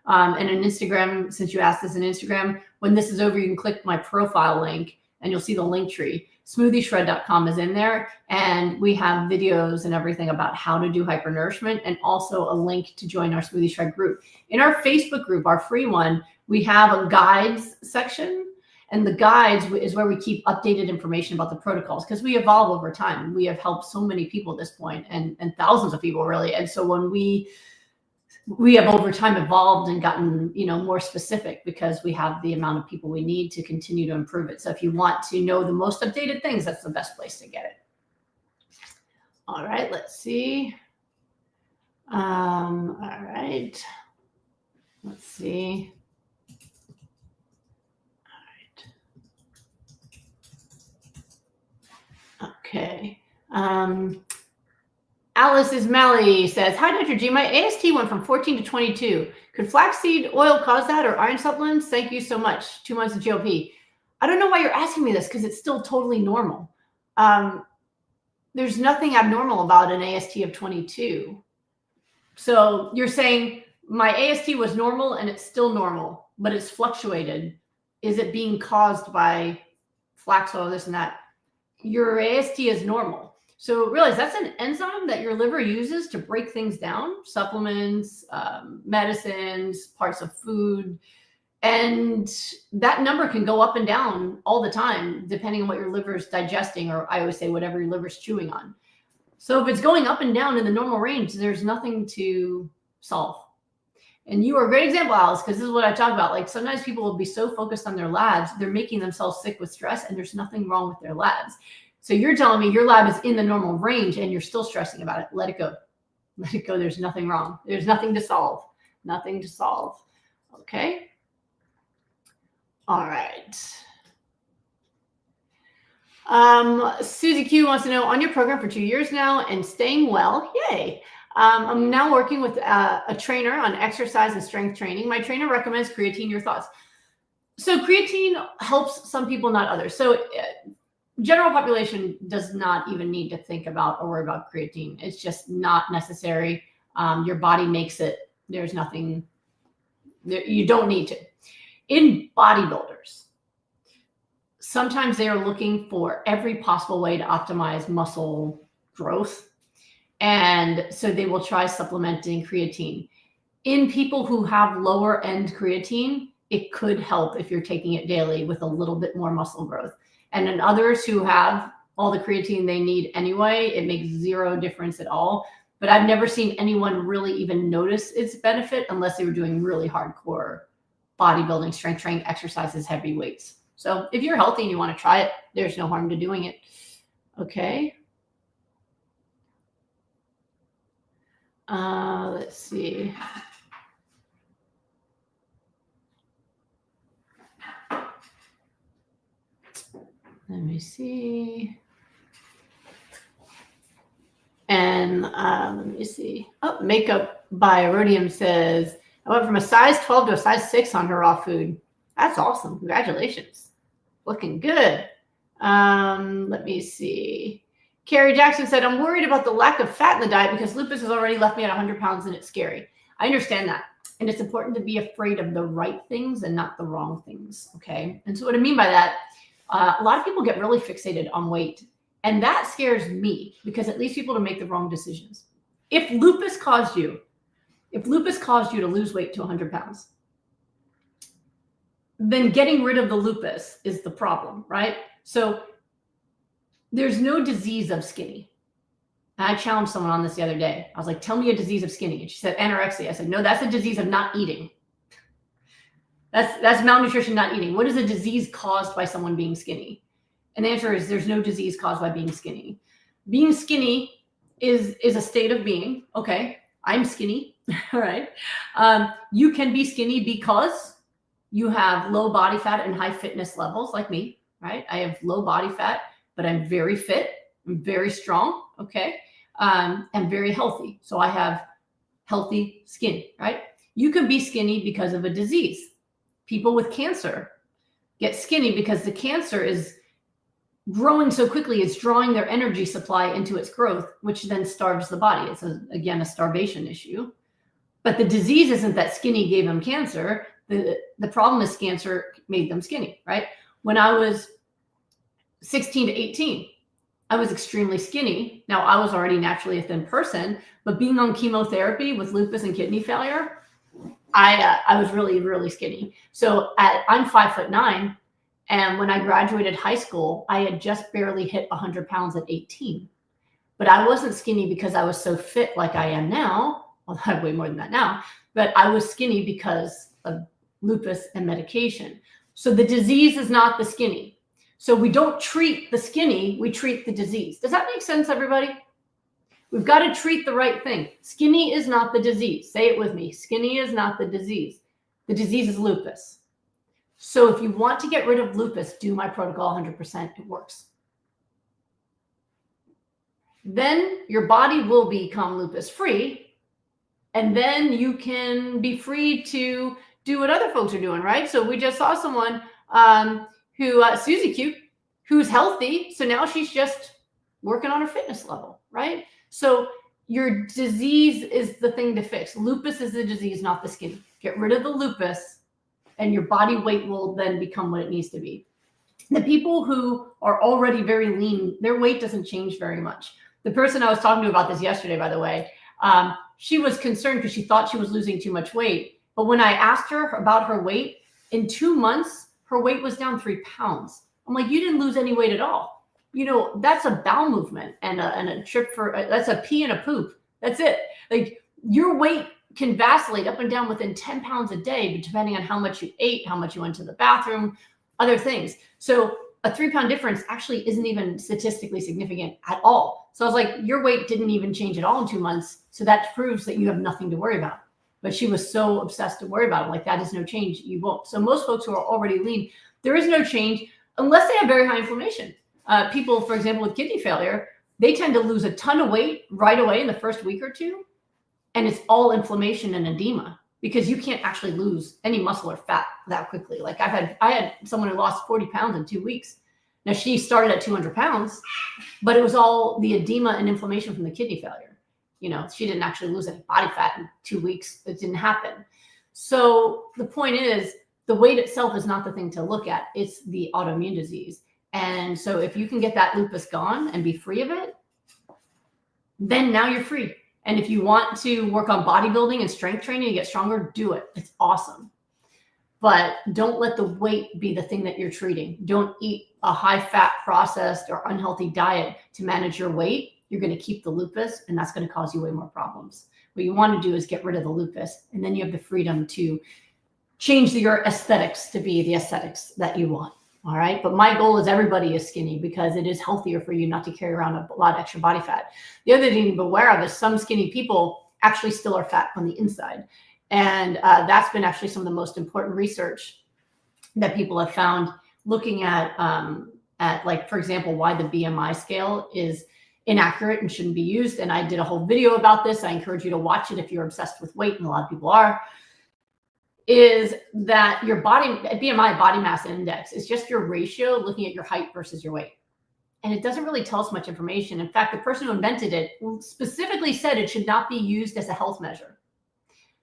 And in Instagram, since you asked this in Instagram, when this is over, you can click my profile link and you'll see the link tree. Smoothieshred.com is in there, and we have videos and everything about how to do hypernourishment, and also a link to join our Smoothie Shred group. In our Facebook group, our free one, we have a guides section, and the guides is where we keep updated information about the protocols, because we evolve over time. We have helped so many people at this point, and thousands of people really. And so when we have over time evolved and gotten, more specific, because we have the amount of people we need to continue to improve it. So if you want to know the most updated things, that's the best place to get it. All right, let's see. All right, let's see. All right. Okay. Alice Ismaili says, hi, Dr. G. My AST went from 14 to 22. Could flaxseed oil cause that, or iron supplements? Thank you so much. 2 months of GLP. I don't know why you're asking me this, because it's still totally normal. There's nothing abnormal about an AST of 22. So you're saying my AST was normal and it's still normal, but it's fluctuated. Is it being caused by flax oil, this and that? Your AST is normal. So realize that's an enzyme that your liver uses to break things down, supplements, medicines, parts of food. And that number can go up and down all the time, depending on what your liver is digesting, or I always say whatever your liver's chewing on. So if it's going up and down in the normal range, there's nothing to solve. And you are a great example, Alice, because this is what I talk about. Like, sometimes people will be so focused on their labs, they're making themselves sick with stress, and there's nothing wrong with their labs. So you're telling me your lab is in the normal range and you're still stressing about it. Let it go. Let it go. There's nothing wrong. There's nothing to solve. Nothing to solve. Okay. All right. Susie Q wants to know, on your program for 2 years now and staying well. Yay. I'm now working with a trainer on exercise and strength training. My trainer recommends creatine. Your thoughts? So creatine helps some people, not others. So general population does not even need to think about or worry about creatine. It's just not necessary. Your body makes it. There's nothing, you don't need to. In bodybuilders, sometimes they are looking for every possible way to optimize muscle growth. And so they will try supplementing creatine. In people who have lower end creatine, it could help if you're taking it daily with a little bit more muscle growth. And in others who have all the creatine they need anyway, it makes zero difference at all. but I've never seen anyone really even notice its benefit unless they were doing really hardcore bodybuilding, strength training, exercises, heavy weights. So if you're healthy and you want to try it, there's no harm to doing it. Okay. Let's see. Let me see. And let me see. Oh, Makeup by Rhodium says, I went from a size 12 to a size 6 on her raw food. That's awesome. Congratulations. Looking good. Let me see. Carrie Jackson said, I'm worried about the lack of fat in the diet because lupus has already left me at 100 pounds and it's scary. I understand that. And it's important to be afraid of the right things and not the wrong things. Okay. And so what I mean by that, a lot of people get really fixated on weight. And that scares me because it leads people to make the wrong decisions. If lupus caused you to lose weight to 100 pounds, then getting rid of the lupus is the problem, right? So there's no disease of skinny. I challenged someone on this the other day. I was like, tell me a disease of skinny. And she said, anorexia. I said, no, that's a disease of not eating. That's malnutrition, not eating. What is a disease caused by someone being skinny? And the answer is there's no disease caused by being skinny. Being skinny is a state of being. Okay, I'm skinny, all right? You can be skinny because you have low body fat and high fitness levels like me, right? I have low body fat, but I'm very fit. I'm very strong, okay? I'm very healthy. So I have healthy skin, right? You can be skinny because of a disease. People with cancer get skinny because the cancer is growing so quickly, it's drawing their energy supply into its growth, which then starves the body. It's, again, a starvation issue. But the disease isn't that skinny gave them cancer. The problem is cancer made them skinny, right? When I was 16 to 18, I was extremely skinny. Now, I was already naturally a thin person, but being on chemotherapy with lupus and kidney failure, I was really, really skinny. So I'm 5'9", and when I graduated high school, I had just barely hit 100 pounds at 18. But I wasn't skinny because I was so fit like I am now. Well, I weigh more than that now. But I was skinny because of lupus and medication. So the disease is not the skinny. So we don't treat the skinny, we treat the disease. Does that make sense, everybody? We've got to treat the right thing. Skinny is not the disease. Say it with me. Skinny is not the disease. The disease is lupus. So if you want to get rid of lupus, do my protocol 100%. It works. Then your body will become lupus free. And then you can be free to do what other folks are doing, right? So we just saw someone Susie Q, who's healthy. So now she's just working on her fitness level, right? So your disease is the thing to fix. Lupus is the disease, not the skinny. Get rid of the lupus and your body weight will then become what it needs to be. The people who are already very lean, their weight doesn't change very much. The person I was talking to about this yesterday, by the way, she was concerned because she thought she was losing too much weight. But when I asked her about her weight, in 2 months, her weight was down 3 pounds. I'm like, you didn't lose any weight at all. You know, that's a bowel movement and a trip for, that's a pee and a poop. That's it. Like your weight can vacillate up and down within 10 pounds a day, but depending on how much you ate, how much you went to the bathroom, other things. So a 3 pound difference actually isn't even statistically significant at all. So I was like, your weight didn't even change at all in 2 months. So that proves that you have nothing to worry about. But she was so obsessed to worry about it. Like that is no change. You won't. So most folks who are already lean, there is no change unless they have very high inflammation. People, for example, with kidney failure, they tend to lose a ton of weight right away in the first week or two. And it's all inflammation and edema because you can't actually lose any muscle or fat that quickly. Like I had someone who lost 40 pounds in 2 weeks. Now she started at 200 pounds, but it was all the edema and inflammation from the kidney failure. You know, she didn't actually lose any body fat in 2 weeks. It didn't happen. So the point is the weight itself is not the thing to look at. It's the autoimmune disease. And so if you can get that lupus gone and be free of it, then now you're free. And if you want to work on bodybuilding and strength training and get stronger, do it. It's awesome. But don't let the weight be the thing that you're treating. Don't eat a high fat processed or unhealthy diet to manage your weight. you're going to keep the lupus, and that's going to cause you way more problems. What you want to do is get rid of the lupus, and then you have the freedom to change your aesthetics to be the aesthetics that you want. All right. But my goal is everybody is skinny because it is healthier for you not to carry around a lot of extra body fat. The other thing to be aware of is some skinny people actually still are fat on the inside. And that's been actually some of the most important research that people have found looking at like, for example, why the BMI scale is inaccurate and shouldn't be used. And I did a whole video about this. I encourage you to watch it if you're obsessed with weight, and a lot of people are. Is that your BMI, body mass index, is just your ratio looking at your height versus your weight. And it doesn't really tell us much information. In fact, the person who invented it specifically said it should not be used as a health measure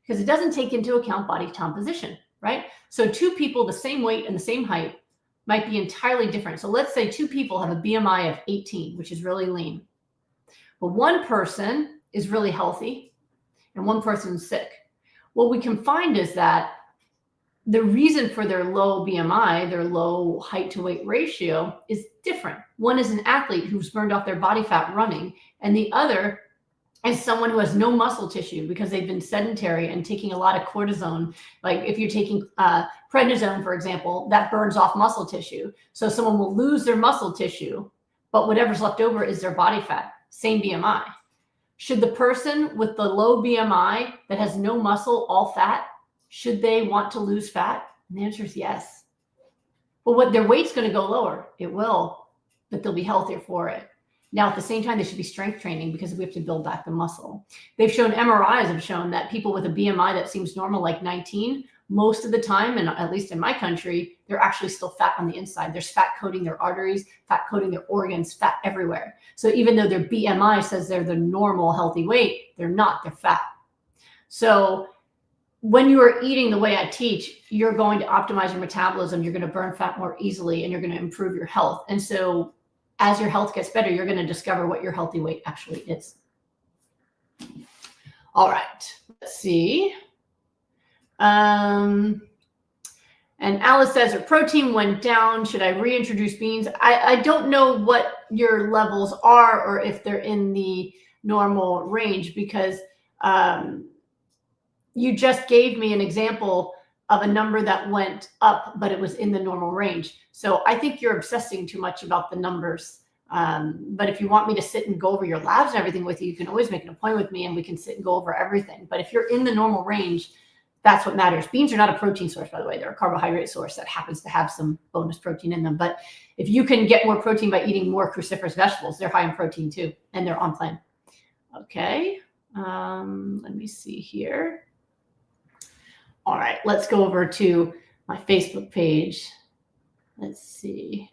because it doesn't take into account body composition, right? So two people the same weight and the same height might be entirely different. So let's say two people have a BMI of 18, which is really lean. But one person is really healthy and one person is sick. What we can find is that the reason for their low BMI, their low height to weight ratio, is different. One is an athlete who's burned off their body fat running, and the other is someone who has no muscle tissue because they've been sedentary and taking a lot of cortisone. Like if you're taking prednisone, for example, that burns off muscle tissue. So someone will lose their muscle tissue, but whatever's left over is their body fat, same BMI. Should the person with the low BMI that has no muscle, all fat, should they want to lose fat? And the answer is yes. But what their weight's going to go lower. It will, but they'll be healthier for it. Now, at the same time, they should be strength training because we have to build back the muscle. They've shown, MRIs have shown that people with a BMI that seems normal, like 19, most of the time, and at least in my country, they're actually still fat on the inside. There's fat coating their arteries, fat coating their organs, fat everywhere. So even though their BMI says they're the normal healthy weight, they're not, they're fat. So when you are eating the way I teach, you're going to optimize your metabolism, you're going to burn fat more easily, and you're going to improve your health. And so as your health gets better, you're going to discover what your healthy weight actually is. All right, let's see. And Alice says her protein went down. Should I reintroduce beans? I don't know what your levels are or if they're in the normal range because you just gave me an example of a number that went up, but it was in the normal range. So I think you're obsessing too much about the numbers. But if you want me to sit and go over your labs and everything with you, you can always make an appointment with me and we can sit and go over everything. But if you're in the normal range, that's what matters. Beans are not a protein source, by the way. They're a carbohydrate source that happens to have some bonus protein in them. But if you can get more protein by eating more cruciferous vegetables, they're high in protein too, and they're on plan. Okay, let me see here. All right, let's go over to my Facebook page. Let's see.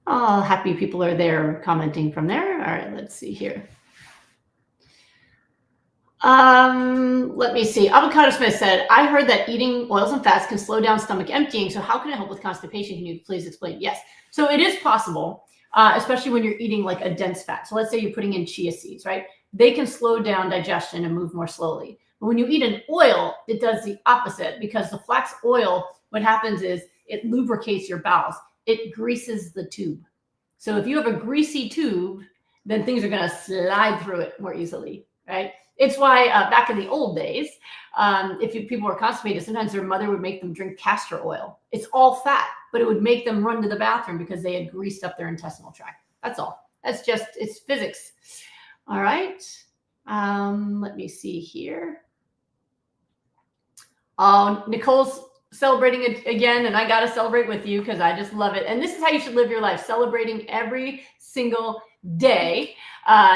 Oh, happy people are there commenting from there. All right, let's see here. Let me see. Avocado Smith said, I heard that eating oils and fats can slow down stomach emptying. So how can it help with constipation? Can you please explain? Yes. So it is possible, especially when you're eating like a dense fat. So let's say you're putting in chia seeds, right? They can slow down digestion and move more slowly. But when you eat an oil, it does the opposite because the flax oil, what happens is it lubricates your bowels. It greases the tube. So if you have a greasy tube, then things are going to slide through it more easily, right? It's why back in the old days, if people were constipated, sometimes their mother would make them drink castor oil. It's all fat, but it would make them run to the bathroom because they had greased up their intestinal tract. That's all. That's just, it's physics. All right. Let me see here. Oh, Nicole's celebrating it again, and I got to celebrate with you because I just love it. And this is how you should live your life, celebrating every single day.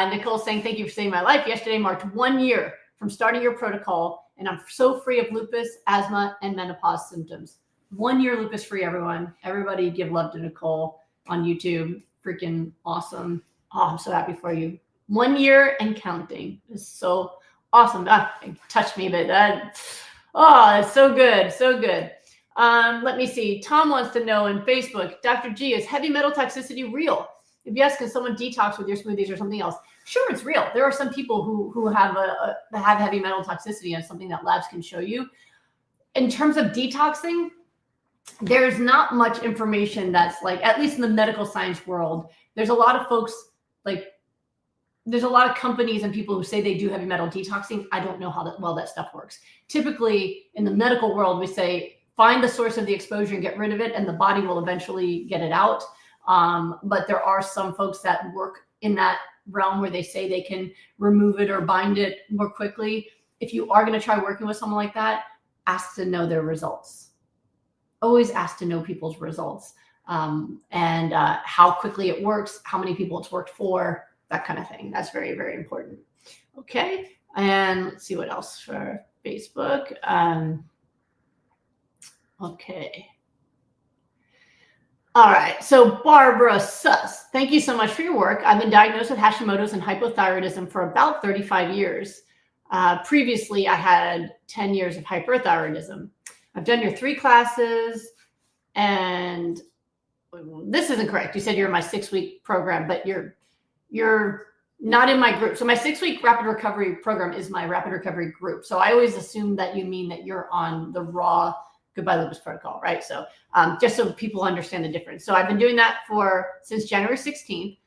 Nicole's saying, thank you for saving my life. Yesterday marked 1 year from starting your protocol, and I'm so free of lupus, asthma, and menopause symptoms. 1 year lupus free, everyone. Everybody give love to Nicole on YouTube. Freaking awesome. Oh, I'm so happy for you. 1 year and counting. It's so awesome. It touched me, but oh, it's so good. So good. Let me see. Tom wants to know in Facebook, Dr. G, is heavy metal toxicity real? If yes, can someone detox with your smoothies or something else? Sure, it's real. There are some people who have heavy metal toxicity, and something that labs can show you. In terms of detoxing, there's not much information that's like, at least in the medical science world, there's a lot of folks like, there's a lot of companies and people who say they do heavy metal detoxing. I don't know how well that stuff works. Typically in the medical world, we say, find the source of the exposure and get rid of it, and the body will eventually get it out. But there are some folks that work in that realm where they say they can remove it or bind it more quickly. If you are going to try working with someone like that, ask to know their results. Always ask to know people's results, and how quickly it works, how many people it's worked for, that kind of thing. That's very, very important. Okay. And let's see what else for Facebook. Okay. All right. So Barbara Suss, thank you so much for your work. I've been diagnosed with Hashimoto's and hypothyroidism for about 35 years. Previously, I had 10 years of hyperthyroidism. I've done your 3 classes, and this isn't correct. You said you're in my 6-week program, but you're not in my group. So my 6-week rapid recovery program is my rapid recovery group. So I always assume that you mean that you're on the raw Goodbye Lupus protocol, right? So just so people understand the difference. So I've been doing that since January 16th.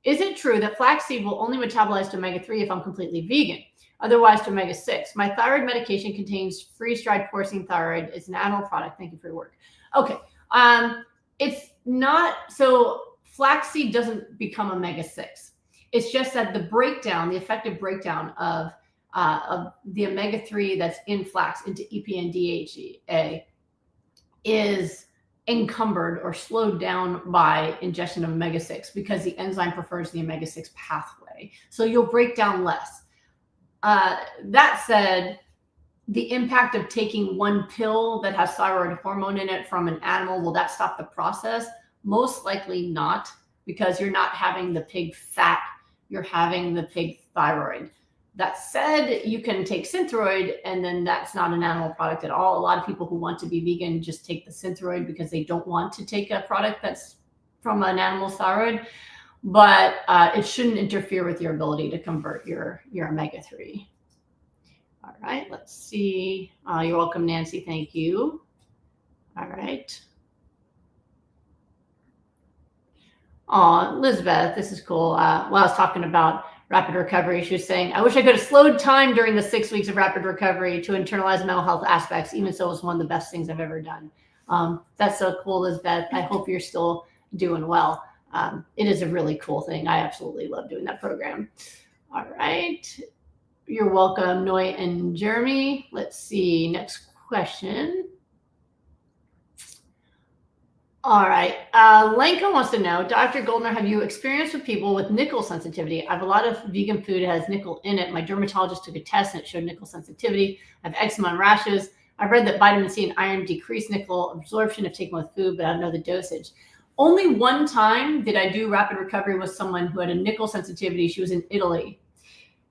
Is it true that flaxseed will only metabolize to omega-3 if I'm completely vegan? Otherwise to omega-6. My thyroid medication contains freeze-dried porcine thyroid. It's an animal product. Thank you for your work. Okay. It's not, so flaxseed doesn't become omega-6. It's just that the breakdown, the effective breakdown of the omega-3 that's in flax into EPA and DHA is encumbered or slowed down by ingestion of omega-6 because the enzyme prefers the omega-6 pathway. So you'll break down less. That said, the impact of taking one pill that has thyroid hormone in it from an animal, will that stop the process? Most likely not, because you're not having the pig fat, you're having the pig thyroid. That said, you can take Synthroid, and then that's not an animal product at all. A lot of people who want to be vegan just take the Synthroid because they don't want to take a product that's from an animal's thyroid. But it shouldn't interfere with your ability to convert your omega-3. All right, let's see. You're welcome, Nancy. Thank you. All right. Oh, Elizabeth, this is cool. While I was talking about rapid recovery, she was saying, I wish I could have slowed time during the 6 weeks of rapid recovery to internalize mental health aspects. Even so, it was one of the best things I've ever done. That's so cool, Elizabeth. I hope you're still doing well. It is a really cool thing. I absolutely love doing that program. All right. You're welcome, Noy and Jeremy. Let's see. Next question. All right. Lenka wants to know, Dr. Goldner, have you experienced with people with nickel sensitivity? I have a lot of vegan food that has nickel in it. My dermatologist took a test and it showed nickel sensitivity. I have eczema and rashes. I've read that vitamin C and iron decrease nickel absorption if taken with food, but I don't know the dosage. Only one time did I do rapid recovery with someone who had a nickel sensitivity. She was in Italy.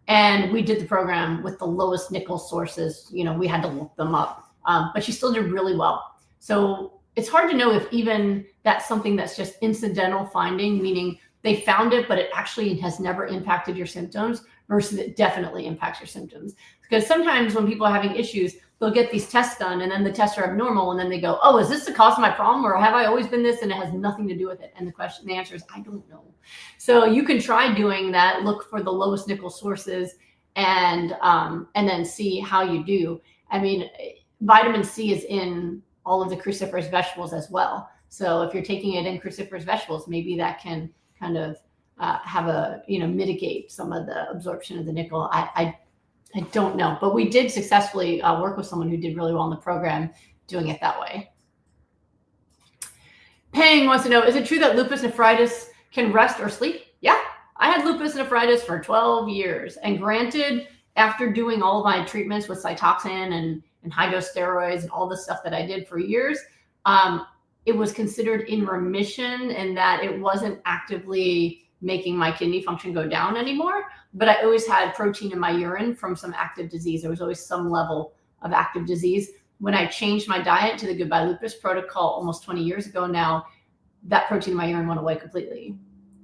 And we did the program with the lowest nickel sources. You know, we had to look them up. But she still did really well. So it's hard to know if even that's something that's just incidental finding, meaning they found it, but it actually has never impacted your symptoms, versus it definitely impacts your symptoms. Because sometimes when people are having issues, they'll get these tests done and then the tests are abnormal. And then they go, oh, is this the cause of my problem? Or have I always been this? And it has nothing to do with it. And the answer is, I don't know. So you can try doing that, look for the lowest nickel sources and then see how you do. I mean, vitamin C is in all of the cruciferous vegetables as well. So if you're taking it in cruciferous vegetables, maybe that can kind of mitigate some of the absorption of the nickel. I don't know, but we did successfully work with someone who did really well in the program doing it that way. Peng wants to know, is it true that lupus nephritis can rest or sleep? Yeah, I had lupus nephritis for 12 years. And granted, after doing all of my treatments with Cytoxan and high dose steroids and all the stuff that I did for years, it was considered in remission, and that it wasn't actively making my kidney function go down anymore. But I always had protein in my urine from some active disease. There was always some level of active disease. When I changed my diet to the Goodbye Lupus protocol almost 20 years ago now, that protein in my urine went away completely.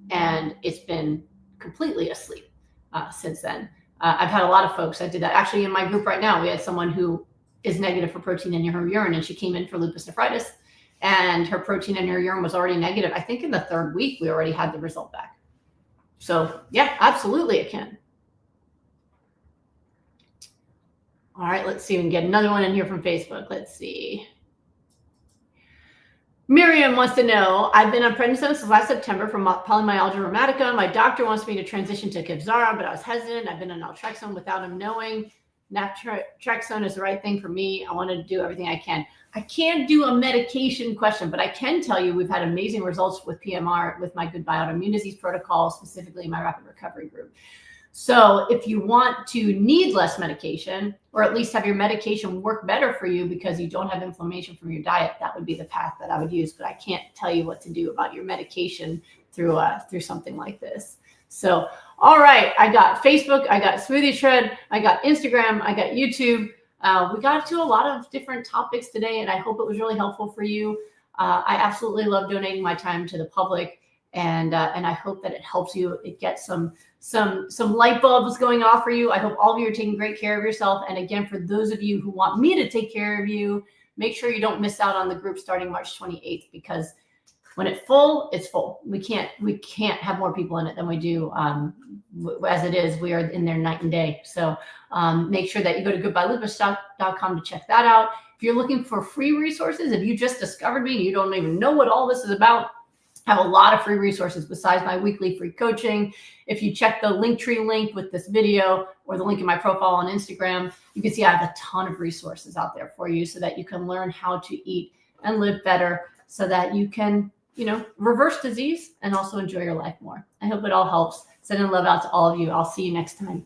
And it's been completely asleep since then. I've had a lot of folks that did that. Actually, in my group right now, we had someone who is negative for protein in her urine, and she came in for lupus nephritis. and her protein in her urine was already negative. I think in the 3rd week, we already had the result back. So yeah, absolutely it can. All right, let's see if we can get another one in here from Facebook. Let's see. Miriam wants to know, I've been on prednisone since last September for polymyalgia rheumatica. My doctor wants me to transition to Kevzara, but I was hesitant. I've been on naltrexone without him knowing. Naltrexone is the right thing for me. I want to do everything I can. I can't do a medication question, but I can tell you we've had amazing results with PMR, with my Goodbye Autoimmune Disease protocol, specifically my rapid recovery group. So if you want to need less medication, or at least have your medication work better for you because you don't have inflammation from your diet, that would be the path that I would use. But I can't tell you what to do about your medication through something like this. So, all right, I got Facebook, I got Smoothie Shred, I got Instagram, I got YouTube. We got to a lot of different topics today, and I hope it was really helpful for you. I absolutely love donating my time to the public, and I hope that it helps you. It gets some light bulbs going off for you. I hope all of you are taking great care of yourself. And again, for those of you who want me to take care of you, make sure you don't miss out on the group starting March 28th, because when it's full, it's full. We can't have more people in it than we do. As it is, we are in there night and day. So make sure that you go to goodbyelupus.com to check that out. If you're looking for free resources, if you just discovered me and you don't even know what all this is about, I have a lot of free resources besides my weekly free coaching. If you check the Linktree link with this video or the link in my profile on Instagram, you can see I have a ton of resources out there for you so that you can learn how to eat and live better so that you can, reverse disease and also enjoy your life more. I hope it all helps. Sending love out to all of you. I'll see you next time.